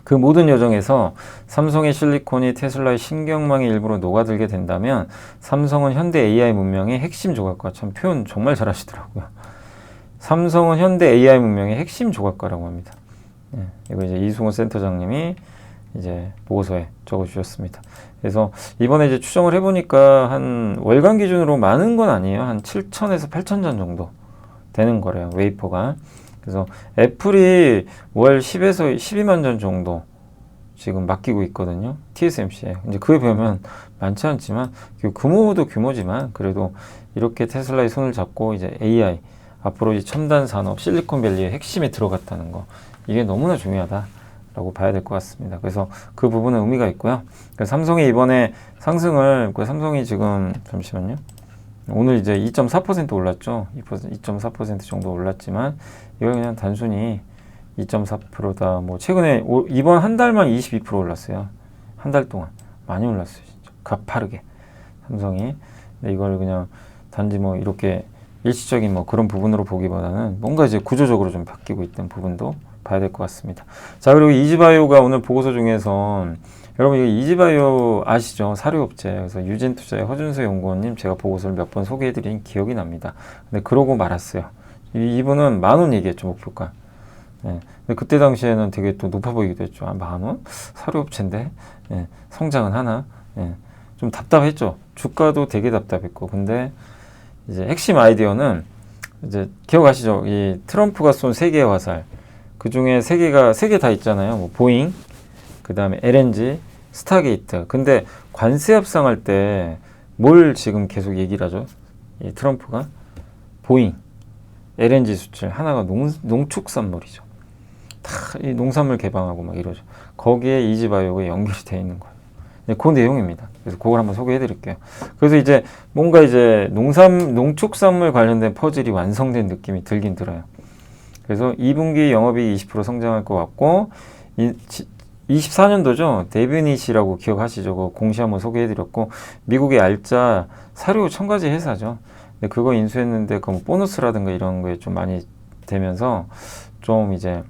그 모든 여정에서 삼성의 실리콘이 테슬라의 신경망의 일부로 녹아들게 된다면 삼성은 현대 AI 문명의 핵심 조각가. 참 표현 정말 잘하시더라고요. 삼성은 현대 AI 문명의 핵심 조각가라고 합니다. 예, 이거 이제 이승호 센터장님이 이제 보고서에 적어주셨습니다. 그래서 이번에 이제 추정을 해보니까 한 월간 기준으로 많은 건 아니에요. 한 7,000에서 8,000잔 정도 되는 거래요. 웨이퍼가. 그래서 애플이 월 10에서 12만 잔 정도 지금 맡기고 있거든요. TSMC에. 이제 그에 비하면 많지 않지만, 규모도 규모지만 그래도 이렇게 테슬라의 손을 잡고 이제 AI, 앞으로 이 첨단 산업, 실리콘밸리의 핵심에 들어갔다는 거. 이게 너무나 중요하다. 라고 봐야 될 것 같습니다. 그래서 그 부분은 의미가 있고요. 삼성이 이번에 상승을, 삼성이 지금, 잠시만요. 오늘 이제 2.4% 올랐죠. 2.4% 정도 올랐지만, 이거 그냥 단순히 2.4%다. 뭐, 최근에, 이번 한 달만 22% 올랐어요. 한 달 동안. 많이 올랐어요. 진짜. 가파르게. 삼성이. 근데 이걸 그냥 단지 뭐, 이렇게 일시적인 뭐 그런 부분으로 보기보다는 뭔가 이제 구조적으로 좀 바뀌고 있던 부분도 봐야 될 것 같습니다. 자, 그리고 이지바이오가 오늘 보고서 중에서, 여러분 이거 이지바이오 아시죠? 사료업체. 그래서 유진투자의 허준서 연구원님 제가 보고서를 몇 번 소개해드린 기억이 납니다. 근데 그러고 말았어요. 이분은 10,000원 얘기했죠, 목표가. 네. 근데 그때 당시에는 되게 또 높아 보이기도 했죠. 10,000원? 사료업체인데, 네. 성장은 하나? 네. 좀 답답했죠. 주가도 되게 답답했고. 근데 이제 핵심 아이디어는 이제 기억하시죠? 이 트럼프가 쏜 3개의 화살. 그 중에 3개 다 있잖아요. 뭐 보잉, 그 다음에 LNG, 스타게이트. 근데 관세 협상할 때 뭘 지금 계속 얘기를 하죠? 이 트럼프가 보잉, LNG 수출, 하나가 농축산물이죠. 다 이 농산물 개방하고 막 이러죠. 거기에 이지바이오가 연결이 되어 있는 거예요. 네, 그 내용입니다. 그래서 그걸 한번 소개해 드릴게요. 그래서 이제 뭔가 이제 농축산물 관련된 퍼즐이 완성된 느낌이 들긴 들어요. 그래서 2분기 영업이익 20% 성장할 것 같고, 24년도죠. 데브닛이라고 기억하시죠? 그 공시 한번 소개해 드렸고, 미국의 알짜 사료 첨가제 회사죠. 근데 그거 인수했는데 그 뭐 보너스라든가 이런 거에 좀 많이 되면서 좀 이제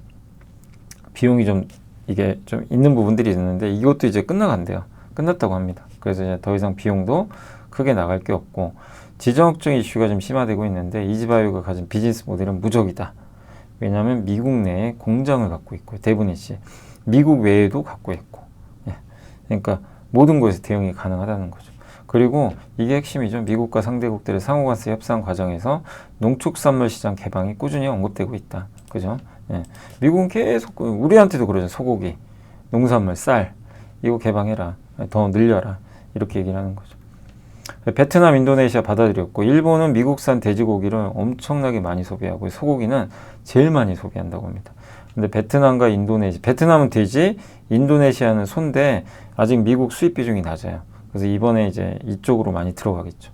비용이 좀 이게 좀 있는 부분들이 있는데 이것도 이제 끝나간대요. 끝났다고 합니다. 그래서 이제 더 이상 비용도 크게 나갈 게 없고, 지정학적 이슈가 좀 심화되고 있는데 이지바이오가 가진 비즈니스 모델은 무적이다. 왜냐하면 미국 내에 공장을 갖고 있고, 데브닛이 미국 외에도 갖고 있고, 예. 그러니까 모든 곳에서 대응이 가능하다는 거죠. 그리고 이게 핵심이죠. 미국과 상대국들의 상호관세 협상 과정에서 농축산물 시장 개방이 꾸준히 언급되고 있다. 그죠? 예. 미국은 계속 우리한테도 그러죠. 소고기, 농산물, 쌀 이거 개방해라, 더 늘려라, 이렇게 얘기를 하는 거죠. 베트남, 인도네시아 받아들였고, 일본은 미국산 돼지고기를 엄청나게 많이 소비하고 소고기는 제일 많이 소비한다고 합니다. 근데 베트남과 인도네시아, 베트남은 돼지, 인도네시아는 소인데 아직 미국 수입 비중이 낮아요. 그래서 이번에 이제 이쪽으로 많이 들어가겠죠.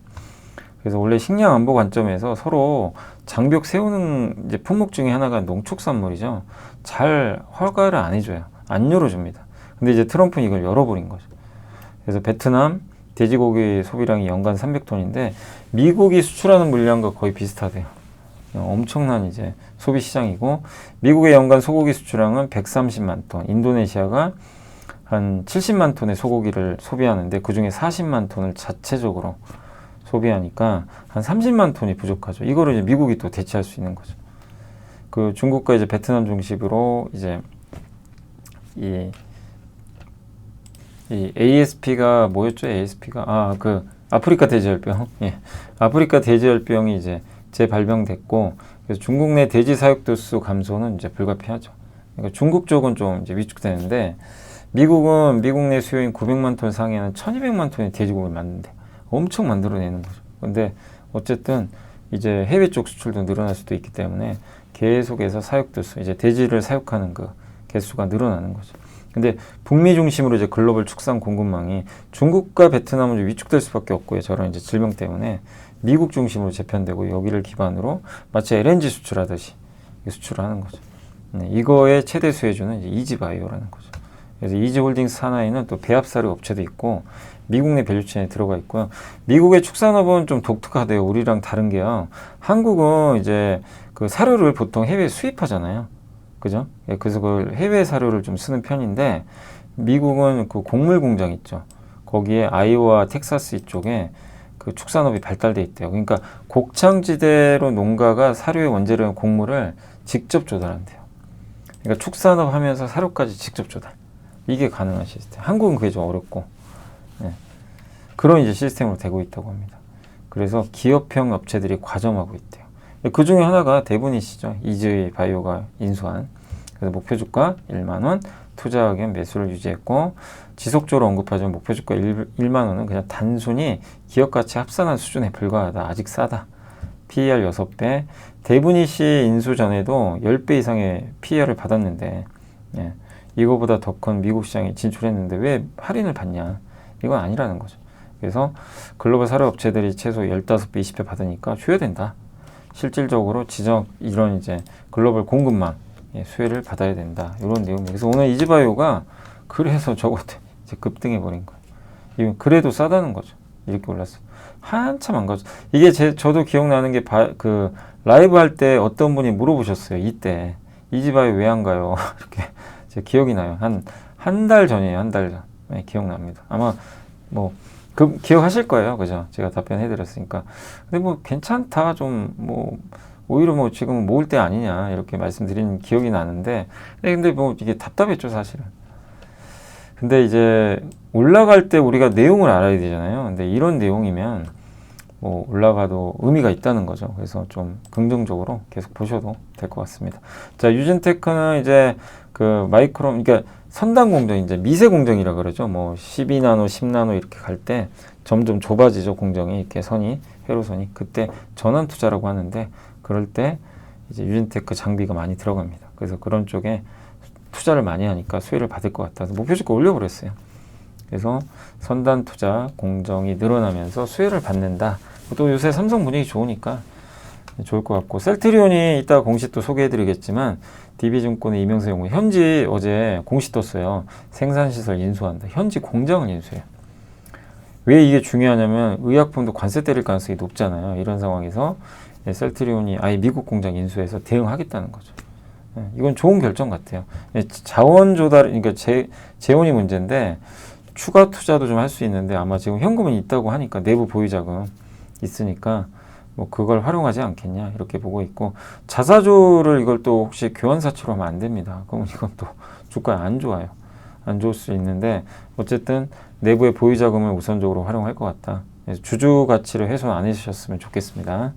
그래서 원래 식량 안보 관점에서 서로 장벽 세우는 이제 품목 중에 하나가 농축산물이죠. 잘 허가를 안 해줘요. 안 열어줍니다. 근데 이제 트럼프는 이걸 열어버린 거죠. 그래서 베트남 돼지고기 소비량이 연간 300톤인데 미국이 수출하는 물량과 거의 비슷하대요. 엄청난 이제 소비 시장이고, 미국의 연간 소고기 수출량은 130만 톤, 인도네시아가 한 70만 톤의 소고기를 소비하는데 그 중에 40만 톤을 자체적으로 소비하니까 한 30만 톤이 부족하죠. 이거를 이제 미국이 또 대체할 수 있는 거죠. 그 중국과 이제 베트남 중심으로 이제 이 ASP가 뭐였죠? ASP가 그 아프리카 돼지열병, 예, 아프리카 돼지열병이 이제 재발병됐고, 그래서 중국 내 돼지 사육도수 감소는 이제 불가피하죠. 그러니까 중국 쪽은 좀 이제 위축되는데, 미국은 미국 내 수요인 900만 톤 상에는 1200만 톤의 돼지고기를 만드는데 엄청 만들어내는 거죠. 근데 어쨌든 이제 해외 쪽 수출도 늘어날 수도 있기 때문에 계속해서 사육도수, 이제 돼지를 사육하는 그 개수가 늘어나는 거죠. 근데 북미 중심으로 이제 글로벌 축산 공급망이 중국과 베트남은 좀 위축될 수밖에 없고요. 저런 이제 질병 때문에 미국 중심으로 재편되고, 여기를 기반으로 마치 LNG 수출하듯이 수출을 하는 거죠. 네, 이거의 최대 수혜주는 이제 이지바이오라는 거죠. 그래서 이지홀딩스 산하에는 또 배합사료 업체도 있고 미국 내 밸류체인에 들어가 있고요. 미국의 축산업은 좀 독특하대요. 우리랑 다른 게요. 한국은 이제 그 사료를 보통 해외에 수입하잖아요. 그죠? 그래서 그 해외 사료를 좀 쓰는 편인데, 미국은 그 곡물 공장 있죠. 거기에 아이오와 텍사스 이쪽에 그 축산업이 발달돼 있대요. 그러니까 곡창지대로 농가가 사료의 원재료 곡물을 직접 조달한대요. 그러니까 축산업 하면서 사료까지 직접 조달. 이게 가능한 시스템. 한국은 그게 좀 어렵고, 네. 그런 이제 시스템으로 되고 있다고 합니다. 그래서 기업형 업체들이 과점하고 있대요. 그 중에 하나가 데브닛이죠. 이지바이오가 인수한. 그래서 목표 주가 1만 원, 투자 의견 매수를 유지했고, 지속적으로 언급하지만 목표 주가 1만 원은 그냥 단순히 기업 가치 합산한 수준에 불과하다. 아직 싸다. PER 6배. 데브닛이 인수 전에도 10배 이상의 PER을 받았는데, 예, 이거보다 더 큰 미국 시장에 진출했는데 왜 할인을 받냐? 이건 아니라는 거죠. 그래서 글로벌 사료 업체들이 최소 15배, 20배 받으니까 수혜된다. 실질적으로 이런 이제 글로벌 공급망, 예, 수혜를 받아야 된다. 이런 내용입니다. 그래서 오늘 이지바이오가 그래서 저것도 이제 급등해 버린 거예요. 이건 그래도 싸다는 거죠. 이렇게 올랐어. 한참 안 가죠. 이게 저도 기억나는 게 그 라이브 할 때 어떤 분이 물어보셨어요. 이때 이지바이오 왜 안 가요? 이렇게 제 기억이 나요. 한 달 전이에요. 한 달 전. 네, 기억납니다. 아마 뭐 기억하실 거예요. 그죠? 제가 답변해드렸으니까. 근데 뭐 괜찮다. 좀 뭐 오히려 뭐 지금 모을 때 아니냐 이렇게 말씀드린 기억이 나는데, 근데 뭐 이게 답답했죠, 사실은. 근데 이제 올라갈 때 우리가 내용을 알아야 되잖아요. 근데 이런 내용이면 뭐 올라가도 의미가 있다는 거죠. 그래서 좀 긍정적으로 계속 보셔도 될 것 같습니다. 자, 유진테크는 이제 그 마이크론, 그러니까 선단 공정, 이제 미세 공정이라 그러죠. 뭐 12나노, 10나노 이렇게 갈 때 점점 좁아지죠. 공정이 이렇게 선이, 회로선이. 그때 전환 투자라고 하는데, 그럴 때 이제 유진테크 장비가 많이 들어갑니다. 그래서 그런 쪽에 투자를 많이 하니까 수혜를 받을 것 같아서 목표 주가 올려버렸어요. 그래서 선단 투자 공정이 늘어나면서 수혜를 받는다. 또 요새 삼성 분위기 좋으니까 좋을 것 같고, 셀트리온이 이따 공시 또 소개해드리겠지만 DB증권의 이명세 연구원, 현지 어제 공시 떴어요. 생산시설 인수한다. 현지 공장을 인수해요. 왜 이게 중요하냐면 의약품도 관세 때릴 가능성이 높잖아요. 이런 상황에서 셀트리온이 아예 미국 공장 인수해서 대응하겠다는 거죠. 이건 좋은 결정 같아요. 자원 조달, 그러니까 재원이 문제인데 추가 투자도 좀 할 수 있는데, 아마 지금 현금은 있다고 하니까, 내부 보유자금 있으니까 뭐 그걸 활용하지 않겠냐 이렇게 보고 있고, 자사주를 이걸 또 혹시 교환사치로 하면 안 됩니다. 그럼 이건 또 주가에 안 좋아요. 안 좋을 수 있는데, 어쨌든 내부의 보유자금을 우선적으로 활용할 것 같다. 그래서 주주 가치를 훼손 안 해주셨으면 좋겠습니다.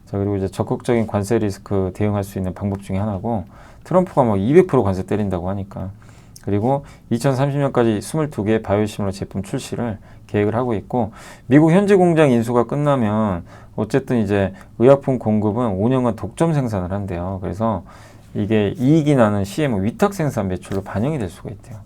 자, 그리고 이제 적극적인 관세 리스크 대응할 수 있는 방법 중에 하나고, 트럼프가 뭐 200% 관세 때린다고 하니까, 그리고 2030년까지 22개의 바이오시밀러 제품 출시를 계획을 하고 있고, 미국 현지 공장 인수가 끝나면 어쨌든 이제 의약품 공급은 5년간 독점 생산을 한대요. 그래서 이게 이익이 나는 CMO 위탁 생산 매출로 반영이 될 수가 있대요.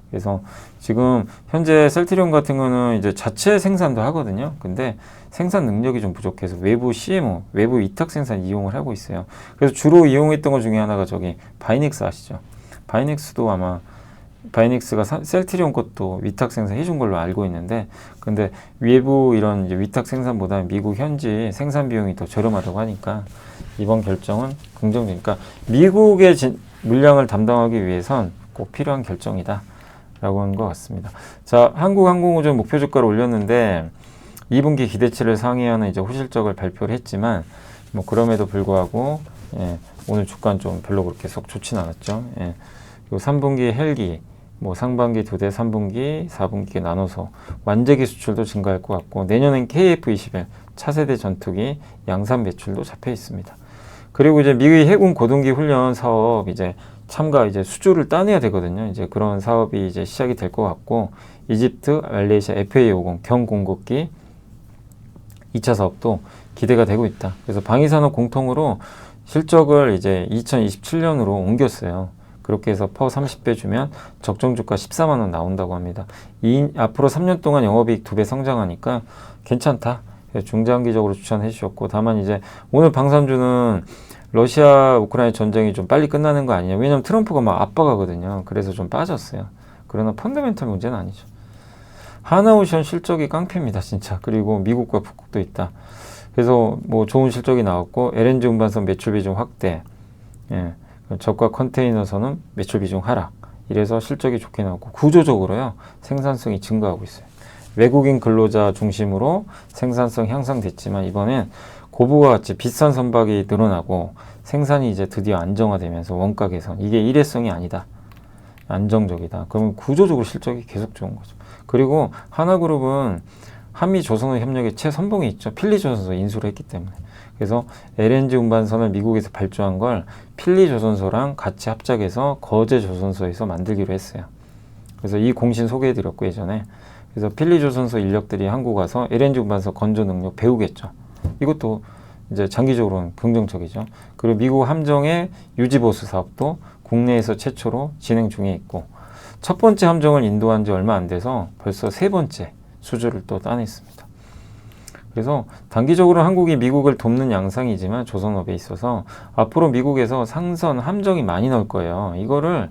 그래서 지금 현재 셀트리온 같은 거는 이제 자체 생산도 하거든요. 근데 생산 능력이 좀 부족해서 외부 CMO, 외부 위탁 생산 이용을 하고 있어요. 그래서 주로 이용했던 것 중에 하나가 저기 바이넥스 아시죠? 바이넥스도 아마 바이넥스가 셀트리온 것도 위탁 생산 해준 걸로 알고 있는데, 근데 외부 이런 이제 위탁 생산보다 미국 현지 생산 비용이 더 저렴하다고 하니까 이번 결정은 긍정적이니까 미국의 물량을 담당하기 위해선 꼭 필요한 결정이다 라고 한 것 같습니다. 자, 한국항공우주 목표 주가를 올렸는데 2분기 기대치를 상회하는 이제 호실적을 발표를 했지만, 뭐 그럼에도 불구하고 오늘 주가는 좀 별로 그렇게 썩 좋진 않았죠. 그리고 3분기 헬기, 뭐 상반기 2대, 3분기, 4분기 나눠서 완제기 수출도 증가할 것 같고, 내년엔 KF-21 차세대 전투기 양산 매출도 잡혀 있습니다. 그리고 이제 미국의 해군 고등기 훈련 사업 이제 참가 이제 수주를 따내야 되거든요. 이제 그런 사업이 이제 시작이 될 것 같고, 이집트, 말레이시아 FA50 경공급기 2차 사업도 기대가 되고 있다. 그래서 방위산업 공통으로 실적을 이제 2027년으로 옮겼어요. 그렇게 해서 퍼 30배 주면 적정주가 14만 원 나온다고 합니다. 앞으로 3년 동안 영업이익 2배 성장하니까 괜찮다. 중장기적으로 추천해 주셨고, 다만 이제 오늘 방산주는 러시아 우크라이나 전쟁이 좀 빨리 끝나는 거 아니냐. 왜냐면 트럼프가 막 압박하거든요. 그래서 좀 빠졌어요. 그러나 펀더멘털 문제는 아니죠. 하나오션 실적이 깡패입니다, 진짜. 그리고 미국과 북극도 있다. 그래서 뭐 좋은 실적이 나왔고, LNG 운반선 매출 비중 확대, 저가 컨테이너선은 매출 비중 하락. 이래서 실적이 좋게 나왔고, 구조적으로요 생산성이 증가하고 있어요. 외국인 근로자 중심으로 생산성 향상됐지만, 이번엔 고부가 같이 비싼 선박이 늘어나고 생산이 이제 드디어 안정화되면서 원가 개선, 이게 일회성이 아니다, 안정적이다. 그러면 구조적으로 실적이 계속 좋은 거죠. 그리고 하나그룹은 한미 조선업 협력의 최선봉에 있죠. 필리조선소 인수를 했기 때문에. 그래서 LNG 운반선을 미국에서 발주한 걸 필리조선소랑 같이 합작해서 거제조선소에서 만들기로 했어요. 그래서 이 공신 소개해드렸고, 예전에. 그래서 필리조선소 인력들이 한국 와서 LNG 운반선 건조 능력 배우겠죠. 이것도 이제 장기적으로는 긍정적이죠. 그리고 미국 함정의 유지보수 사업도 국내에서 최초로 진행 중에 있고, 첫 번째 함정을 인도한 지 얼마 안 돼서 벌써 세 번째 수주를 또 따냈습니다. 그래서 단기적으로 한국이 미국을 돕는 양상이지만, 조선업에 있어서 앞으로 미국에서 상선, 함정이 많이 나올 거예요. 이거를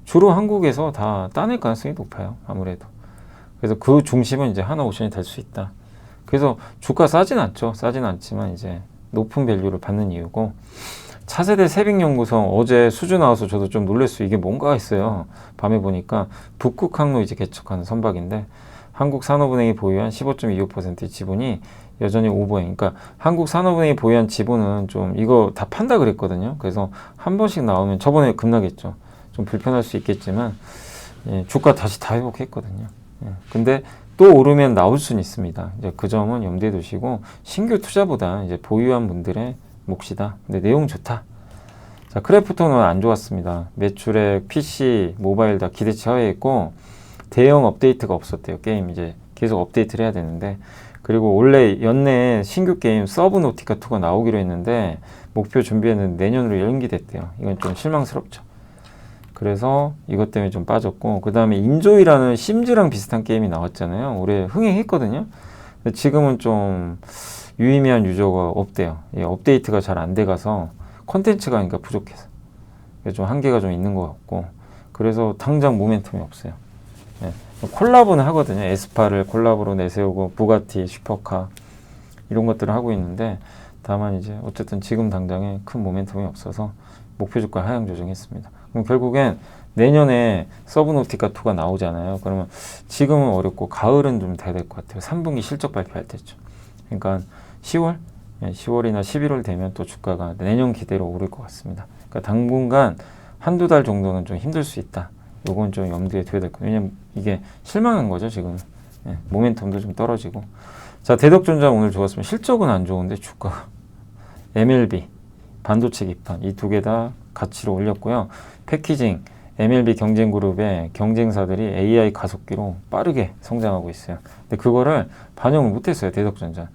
주로 한국에서 다 따낼 가능성이 높아요, 아무래도. 그래서 그 중심은 이제 하나오션이 될 수 있다. 그래서 주가 싸진 않죠. 싸진 않지만 이제 높은 밸류를 받는 이유고, 차세대 세빅연구소 어제 수주 나와서 저도 좀 놀랐어요. 이게 뭔가 했어요. 밤에 보니까 북극 항로 이제 개척하는 선박인데, 한국산업은행이 보유한 15.25%의 지분이 여전히 오버행. 그러니까 한국산업은행이 보유한 지분은 좀 이거 다 판다 그랬거든요. 그래서 한 번씩 나오면 저번에 급락했죠. 좀 불편할 수 있겠지만 주가 다시 다 회복했거든요. 근데 또 오르면 나올 수는 있습니다. 이제 그 점은 염두에 두시고 신규 투자보다 이제 보유한 분들의 몫이다. 근데 내용 좋다. 자, 크래프톤은 안 좋았습니다. 매출액, PC, 모바일 다 기대치 하회에 있고 대형 업데이트가 없었대요. 게임 이제 계속 업데이트를 해야 되는데, 그리고 원래 연내에 신규 게임 서브노티카 2가 나오기로 했는데 목표 준비했는데 내년으로 연기됐대요. 이건 좀 실망스럽죠. 그래서 이것 때문에 좀 빠졌고, 그 다음에 인조이라는 심즈랑 비슷한 게임이 나왔잖아요. 올해 흥행했거든요. 근데 지금은 좀 유의미한 유저가 없대요. 예, 업데이트가 잘 안 돼가서 콘텐츠가 그러니까 부족해서 좀 한계가 좀 있는 것 같고, 그래서 당장 모멘텀이 없어요. 예, 콜라보는 하거든요. 에스파를 콜라보로 내세우고 부가티, 슈퍼카 이런 것들을 하고 있는데, 다만 이제 어쨌든 지금 당장에 큰 모멘텀이 없어서 목표 주가 하향 조정했습니다. 그럼 결국엔 내년에 서브노티카 2가 나오잖아요. 그러면 지금은 어렵고 가을은 좀 돼야 될 것 같아요. 3분기 실적 발표할 때쯤. 그러니까 10월? 10월이나 11월 되면 또 주가가 내년 기대로 오를 것 같습니다. 그러니까 당분간 한두 달 정도는 좀 힘들 수 있다. 요건 좀 염두에 둬야 될 거예요. 왜냐면 이게 실망한 거죠, 지금. 예, 모멘텀도 좀 떨어지고. 자, 대덕전자 오늘 좋았으면 실적은 안 좋은데 주가 MLB, 반도체 기판 이 두 개 다 가치로 올렸고요. 패키징, MLB 경쟁그룹의 경쟁사들이 AI 가속기로 빠르게 성장하고 있어요. 근데 그거를 반영을 못했어요, 대덕전자.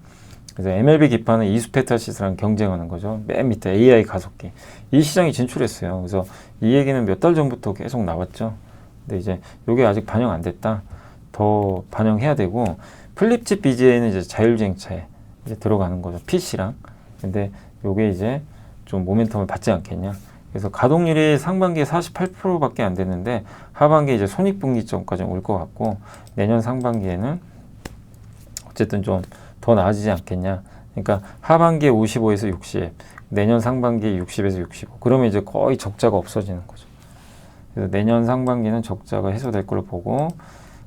그래서 MLB 기판은 이수페타시스랑 경쟁하는 거죠. 맨 밑에 AI 가속기. 이 시장이 진출했어요. 그래서 이 얘기는 몇 달 전부터 계속 나왔죠. 근데 이제 이게 아직 반영 안 됐다. 더 반영해야 되고, 플립칩 BGA는 이제 자율주행차에 이제 들어가는 거죠. PC랑. 근데 요게 이제 좀 모멘텀을 받지 않겠냐. 그래서 가동률이 상반기에 48%밖에 안 됐는데 하반기에 이제 손익분기점까지 올 것 같고, 내년 상반기에는 어쨌든 좀 더 나아지지 않겠냐. 그러니까 하반기에 55에서 60, 내년 상반기에 60에서 65. 그러면 이제 거의 적자가 없어지는 거죠. 그래서 내년 상반기는 적자가 해소될 걸로 보고,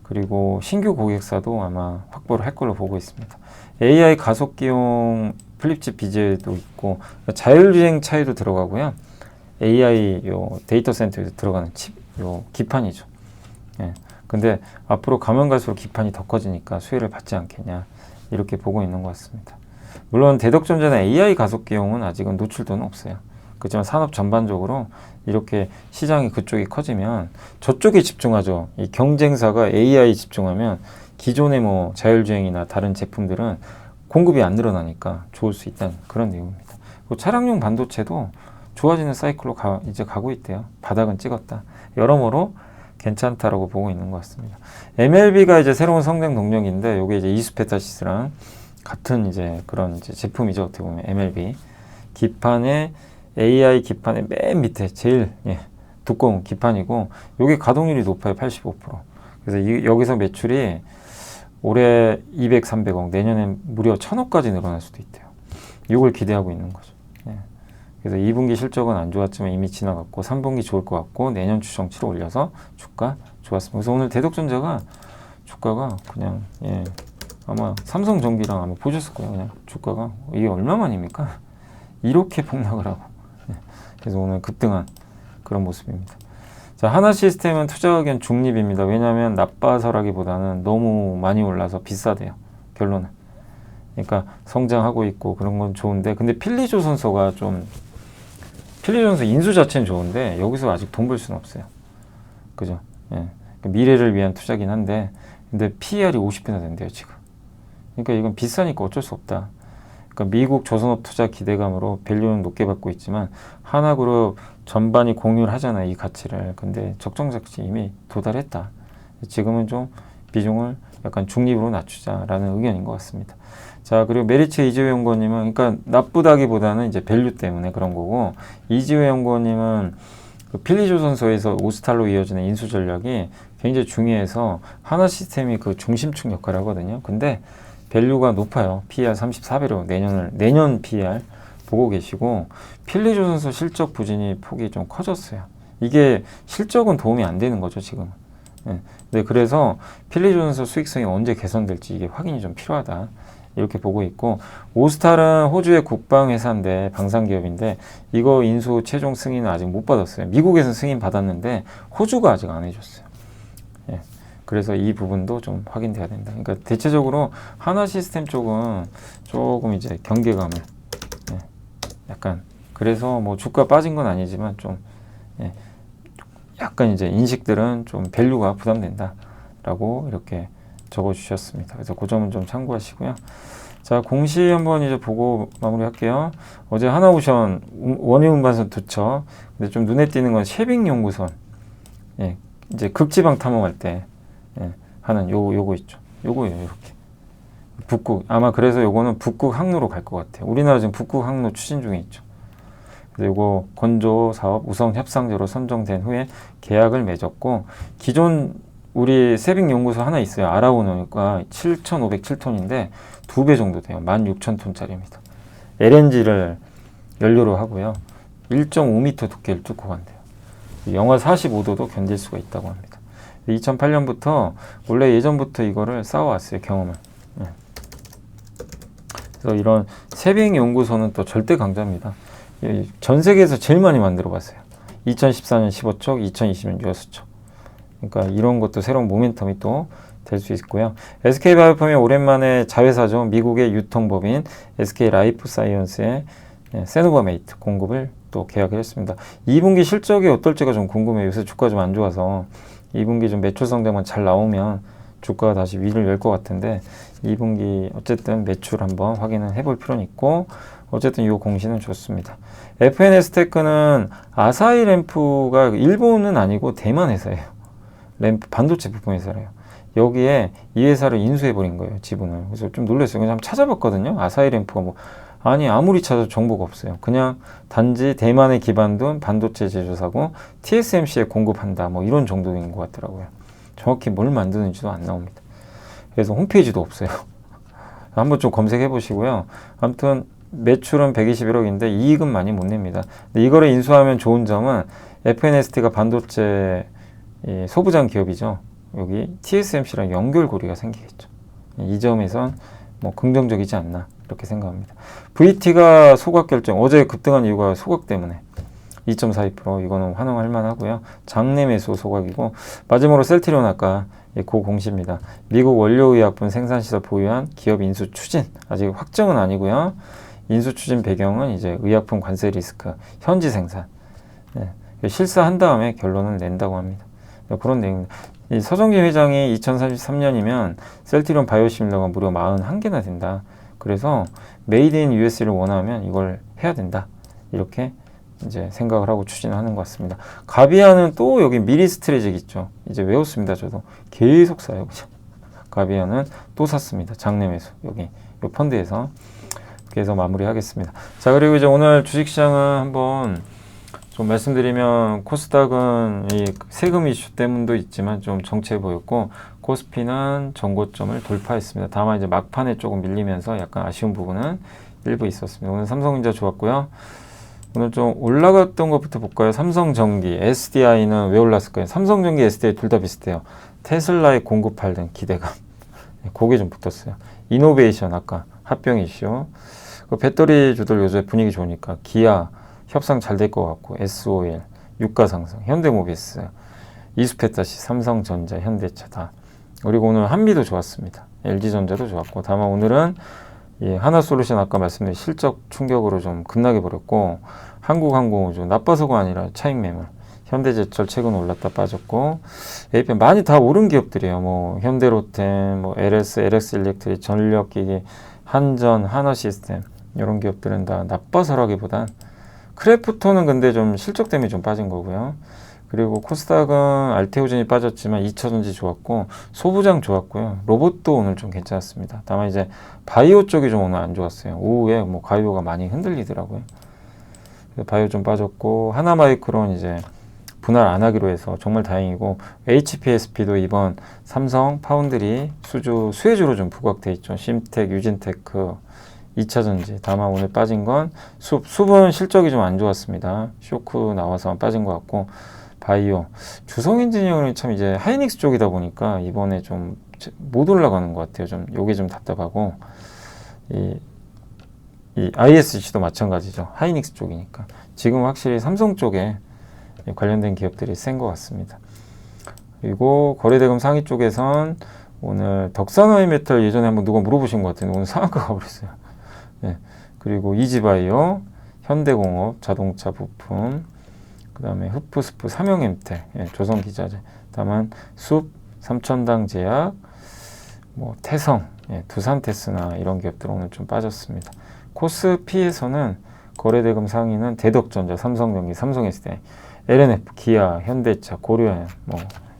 그리고 신규 고객사도 아마 확보를 할 걸로 보고 있습니다. AI 가속기용 플립칩 BGA도 있고, 자율주행 차에도 들어가고요. AI 요 데이터 센터에 들어가는 칩, 요 기판이죠. 예. 근데 앞으로 가면 갈수록 기판이 더 커지니까 수혜를 받지 않겠냐. 이렇게 보고 있는 것 같습니다. 물론 대덕전자는 AI 가속기용은 아직은 노출도는 없어요. 그렇지만 산업 전반적으로 이렇게 시장이 그쪽이 커지면 저쪽에 집중하죠. 이 경쟁사가 AI 집중하면 기존의 뭐 자율주행이나 다른 제품들은 공급이 안 늘어나니까 좋을 수 있다는 그런 내용입니다. 차량용 반도체도 좋아지는 사이클로 이제 가고 있대요. 바닥은 찍었다. 여러모로 괜찮다라고 보고 있는 것 같습니다. MLB가 이제 새로운 성장 동력인데, 이게 이제 이수페타시스랑 같은 이제 그런 이제 제품이죠. 어떻게 보면 MLB 기판에 AI 기판의 맨 밑에 제일 두꺼운 기판이고, 이게 가동률이 높아요. 85%. 그래서 여기서 매출이 올해 200, 300억, 내년엔 무려 1000억까지 늘어날 수도 있대요. 이걸 기대하고 있는 거죠. 그래서 2분기 실적은 안 좋았지만 이미 지나갔고, 3분기 좋을 것 같고, 내년 추정치를 올려서 주가 좋았습니다. 그래서 오늘 대덕전자가 주가가 그냥 아마 삼성전기랑 아마 보셨을 거예요. 그냥 주가가 이게 얼마만입니까? 이렇게 폭락을 하고. 그래서 오늘 급등한 그런 모습입니다. 자, 하나시스템은 투자 의견 중립입니다. 왜냐하면 나빠서라기보다는 너무 많이 올라서 비싸대요. 결론은. 그러니까 성장하고 있고 그런 건 좋은데, 근데 필리조선소가 좀, 필리조선소 인수 자체는 좋은데 여기서 아직 돈 벌 수는 없어요. 그죠? 예. 미래를 위한 투자긴 한데, 근데 PER이 50배나 된대요 지금. 그러니까 이건 비싸니까 어쩔 수 없다. 그러니까 미국 조선업 투자 기대감으로 밸류는 높게 받고 있지만 하나그룹 전반이 공유를 하잖아요, 이 가치를. 근데 적정가치 이미 도달했다. 지금은 좀 비중을 약간 중립으로 낮추자라는 의견인 것 같습니다. 자, 그리고 메리츠 이지호 연구원님은, 그러니까 나쁘다기보다는 이제 밸류 때문에 그런 거고, 이지호 연구원님은 그 필리조선소에서 오스탈로 이어지는 인수 전략이 굉장히 중요해서 하나시스템이 그 중심축 역할을 하거든요. 근데 밸류가 높아요. PER 34배로 내년 PER 보고 계시고, 필리조선소 실적 부진이 폭이 좀 커졌어요. 이게 실적은 도움이 안 되는 거죠, 지금. 네, 그래서 필리조선소 수익성이 언제 개선될지 이게 확인이 좀 필요하다. 이렇게 보고 있고, 오스탈은 호주의 국방회사인데, 방산기업인데, 이거 인수 최종 승인은 아직 못 받았어요. 미국에서는 승인 받았는데 호주가 아직 안 해줬어요. 그래서 이 부분도 좀 확인돼야 된다. 그러니까 대체적으로 하나시스템 쪽은 조금 이제 경계감을 예, 약간 그래서 뭐 주가 빠진 건 아니지만 좀 예, 약간 이제 인식들은 좀 밸류가 부담된다라고 이렇게 적어주셨습니다. 그래서 그 점은 좀 참고하시고요. 자, 공시 한번 이제 보고 마무리할게요. 어제 하나오션 원유 운반선 두 척. 근데 좀 눈에 띄는 건 쉐빙 연구선. 예, 이제 극지방 탐험할 때 예, 하는 요거 있죠. 요거예요, 이렇게. 북극 아마 그래서 요거는 북극 항로로 갈 것 같아요. 우리나라 지금 북극 항로 추진 중에 있죠. 그래서 요거 건조 사업 우선 협상자로 선정된 후에 계약을 맺었고 기존 우리 세빙 연구소 하나 있어요. 아라오노가 7,507톤인데 2배 정도 돼요. 16,000톤짜리입니다. LNG를 연료로 하고요. 1.5m 두께를 뚫고 간대요. 영하 45도도 견딜 수가 있다고 합니다. 2008년부터 원래 예전부터 이거를 쌓아왔어요. 경험을. 네. 그래서 이런 세빙 연구소는 또 절대 강자입니다. 전 세계에서 제일 많이 만들어 봤어요. 2014년 15척, 2020년 6척. 그러니까 이런 것도 새로운 모멘텀이 또 될 수 있고요. SK바이오팜이 오랜만에 자회사죠. 미국의 유통법인 SK라이프사이언스의 세노바메이트 공급을 또 계약을 했습니다. 2분기 실적이 어떨지가 좀 궁금해요. 요새 주가 좀 안 좋아서 2분기 좀 매출 성장만 잘 나오면 주가가 다시 위를 열 것 같은데 2분기 어쨌든 매출 한번 확인을 해볼 필요는 있고 어쨌든 이 공시는 좋습니다. FNS테크는 아사히 램프가 일본은 아니고 대만 회사예요. 램프 반도체 부품 회사래요. 여기에 이 회사를 인수해버린 거예요. 지분을. 그래서 좀 놀랐어요. 그냥 한번 찾아봤거든요. 아사히 램프가 뭐 아니 아무리 찾아도 정보가 없어요. 그냥 단지 대만에 기반둔 반도체 제조사고 TSMC에 공급한다 뭐 이런 정도인 것 같더라고요. 정확히 뭘 만드는지도 안 나옵니다. 그래서 홈페이지도 없어요. 한번 좀 검색해 보시고요. 아무튼 매출은 121억인데 이익은 많이 못 냅니다. 근데 이거를 인수하면 좋은 점은 FNST가 반도체 소부장 기업이죠. 여기 TSMC랑 연결고리가 생기겠죠. 이 점에선 뭐 긍정적이지 않나 이렇게 생각합니다. VT가 소각 결정 어제 급등한 이유가 소각 때문에 2.42% 이거는 환영할 만하고요. 장내 매수 소각이고 마지막으로 셀트리온 아까 고 공시입니다. 미국 원료의약품 생산시설 보유한 기업 인수 추진 아직 확정은 아니고요. 인수 추진 배경은 이제 의약품 관세 리스크 현지 생산 실사한 다음에 결론을 낸다고 합니다. 그런 내용입니다. 이 서정진 회장이 2033년이면 셀트리온 바이오시밀러가 무려 41개나 된다. 그래서 메이드 인 US를 원하면 이걸 해야 된다. 이렇게 이제 생각을 하고 추진하는 것 같습니다. 가비아는 또 여기 미리스트레직 있죠. 이제 외웠습니다. 저도 계속 사요. 그죠? 가비아는 또 샀습니다. 장내 매수 여기 이 펀드에서 그래서 마무리하겠습니다. 자 그리고 이제 오늘 주식시장은 한번 좀 말씀드리면 코스닥은 이 세금 이슈 때문도 있지만 좀 정체해 보였고 코스피는 전고점을 돌파했습니다. 다만 이제 막판에 조금 밀리면서 약간 아쉬운 부분은 일부 있었습니다. 오늘 삼성전자 좋았고요. 오늘 좀 올라갔던 것부터 볼까요? 삼성전기, SDI는 왜 올랐을까요? 삼성전기, SDI 둘 다 비슷해요. 테슬라에 공급할 기대감. 그게 좀 붙었어요. 이노베이션 아까 합병 이슈. 그 배터리 주들 요새 분위기 좋으니까 기아 협상 잘 될 것 같고 SOL, 유가 상승, 현대모비스, 이수페타시, 삼성전자, 현대차 다. 그리고 오늘 한미도 좋았습니다. LG전자도 좋았고 다만 오늘은 하나솔루션 아까 말씀드린 실적 충격으로 좀 급락해 버렸고 한국항공은 좀 나빠서가 아니라 차익 매물. 현대제철 최근 올랐다 빠졌고 APM 많이 다 오른 기업들이에요. 뭐 현대로템, 뭐 LS, LX일렉트릭, 전력기기, 한전, 하나시스템 이런 기업들은 다 나빠서라기보단 크래프톤은 근데 좀 실적 때문에 좀 빠진 거고요. 그리고 코스닥은 알테오젠이 빠졌지만 2차전지 좋았고 소부장 좋았고요. 로봇도 오늘 좀 괜찮았습니다. 다만 이제 바이오 쪽이 좀 오늘 안 좋았어요. 오후에 뭐 바이오가 많이 흔들리더라고요. 바이오 좀 빠졌고 하나마이크론 이제 분할 안 하기로 해서 정말 다행이고 HPSP도 이번 삼성 파운드리 수혜주로 좀 부각돼 있죠. 심텍, 유진테크 2차전지. 다만 오늘 빠진 건 숲은 실적이 좀 안 좋았습니다. 쇼크 나와서 빠진 것 같고 바이오, 주성엔지니어링은 참 이제 하이닉스 쪽이다 보니까 이번에 좀 못 올라가는 것 같아요. 좀 요게 좀 답답하고 이 ISC도 마찬가지죠. 하이닉스 쪽이니까 지금 확실히 삼성 쪽에 관련된 기업들이 센 것 같습니다. 그리고 거래대금 상위 쪽에선 오늘 덕산하이메탈 예전에 한번 누가 물어보신 것 같은데 오늘 상한가 가버렸어요. 네. 그리고 이지바이오, 현대공업, 자동차 부품, 그 다음에 흡프스프, 삼형엠텍, 예, 조선기자재, 다만 숲, 삼천당제약, 뭐 태성, 예, 두산테스나 이런 기업들 오늘 좀 빠졌습니다. 코스피에서는 거래대금 상위는 대덕전자, 삼성전기, 삼성SDI, LNF, 기아, 현대차, 고려현 뭐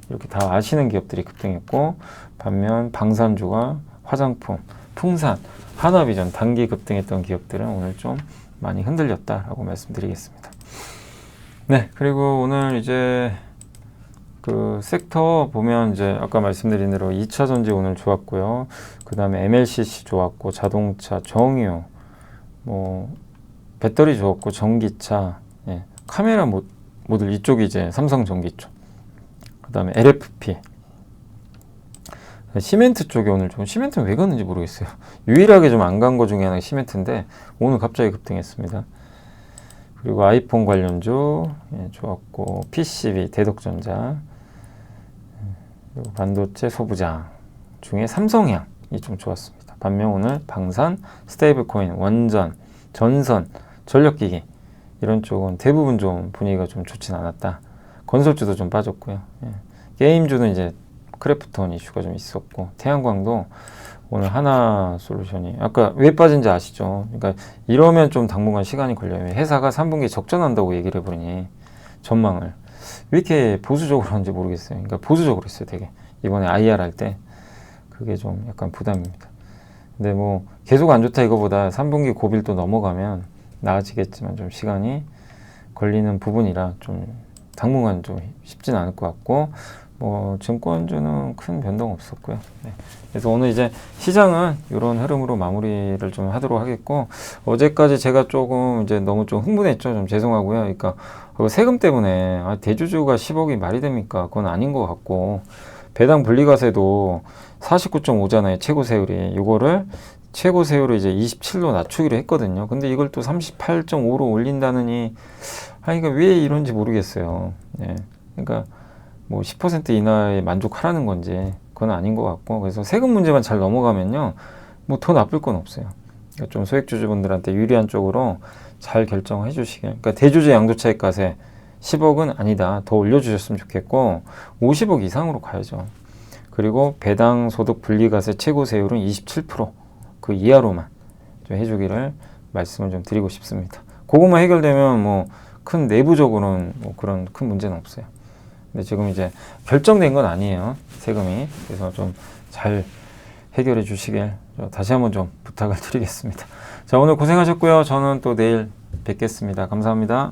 이렇게 다 아시는 기업들이 급등했고, 반면 방산주가 화장품, 풍산, 하나비전 단기 급등했던 기업들은 오늘 좀 많이 흔들렸다라고 말씀드리겠습니다. 네, 그리고 오늘 이제 그 섹터 보면 이제 아까 말씀드린 대로 2차 전지 오늘 좋았고요. 그 다음에 MLCC 좋았고, 자동차, 정유, 뭐 배터리 좋았고, 전기차, 예, 카메라 모듈 이쪽이 이제 삼성 전기 쪽. 그 다음에 LFP, 시멘트 쪽이 오늘 좀, 시멘트는 왜 갔는지 모르겠어요. 유일하게 좀 안 간 거 중에 하나가 시멘트인데 오늘 갑자기 급등했습니다. 그리고 아이폰 관련주, 예, 좋았고, PCB, 대덕전자, 그리고 반도체 소부장 중에 삼성향이 좀 좋았습니다. 반면 오늘 방산, 스테이블코인, 원전, 전선, 전력기기 이런 쪽은 대부분 좀 분위기가 좀 좋진 않았다. 건설주도 좀 빠졌고요. 예. 게임주는 이제 크래프톤 이슈가 좀 있었고, 태양광도 오늘 하나솔루션이 아까 왜 빠진지 아시죠? 그러니까 이러면 좀 당분간 시간이 걸려요. 회사가 3분기에 적전한다고 얘기를 해버리니 전망을 왜 이렇게 보수적으로 하는지 모르겠어요. 그러니까 보수적으로 했어요, 되게. 이번에 IR 할 때 그게 좀 약간 부담입니다. 근데 뭐 계속 안 좋다 이거보다 3분기 고비를 또 넘어가면 나아지겠지만 좀 시간이 걸리는 부분이라 좀 당분간 좀 쉽진 않을 것 같고, 뭐 증권주는 큰 변동 없었고요. 네. 그래서 오늘 이제 시장은 이런 흐름으로 마무리를 좀 하도록 하겠고, 어제까지 제가 조금 이제 너무 좀 흥분했죠. 좀 죄송하고요. 그러니까 세금 때문에 대주주가 10억이 말이 됩니까? 그건 아닌 것 같고, 배당 분리과세도 49.5잖아요. 최고 세율이. 이거를 최고 세율을 이제 27로 낮추기로 했거든요. 근데 이걸 또 38.5로 올린다느니, 이거 왜 이런지 모르겠어요. 네. 그러니까 뭐 10% 인하에 만족하라는 건지 그건 아닌 것 같고, 그래서 세금 문제만 잘 넘어가면요, 뭐 더 나쁠 건 없어요. 그러니까 좀 소액주주분들한테 유리한 쪽으로 잘 결정해 주시길. 그러니까 대주주 양도차익과세 10억은 아니다. 더 올려주셨으면 좋겠고, 50억 이상으로 가야죠. 그리고 배당 소득 분리과세 최고 세율은 27%, 그 이하로만 좀 해주기를 말씀을 좀 드리고 싶습니다. 그것만 해결되면 뭐 큰 내부적으로는 뭐 그런 큰 문제는 없어요. 근데 지금 이제 결정된 건 아니에요, 세금이. 그래서 좀 잘 해결해 주시길 다시 한번 좀 부탁을 드리겠습니다. 자, 오늘 고생하셨고요. 저는 또 내일 뵙겠습니다. 감사합니다.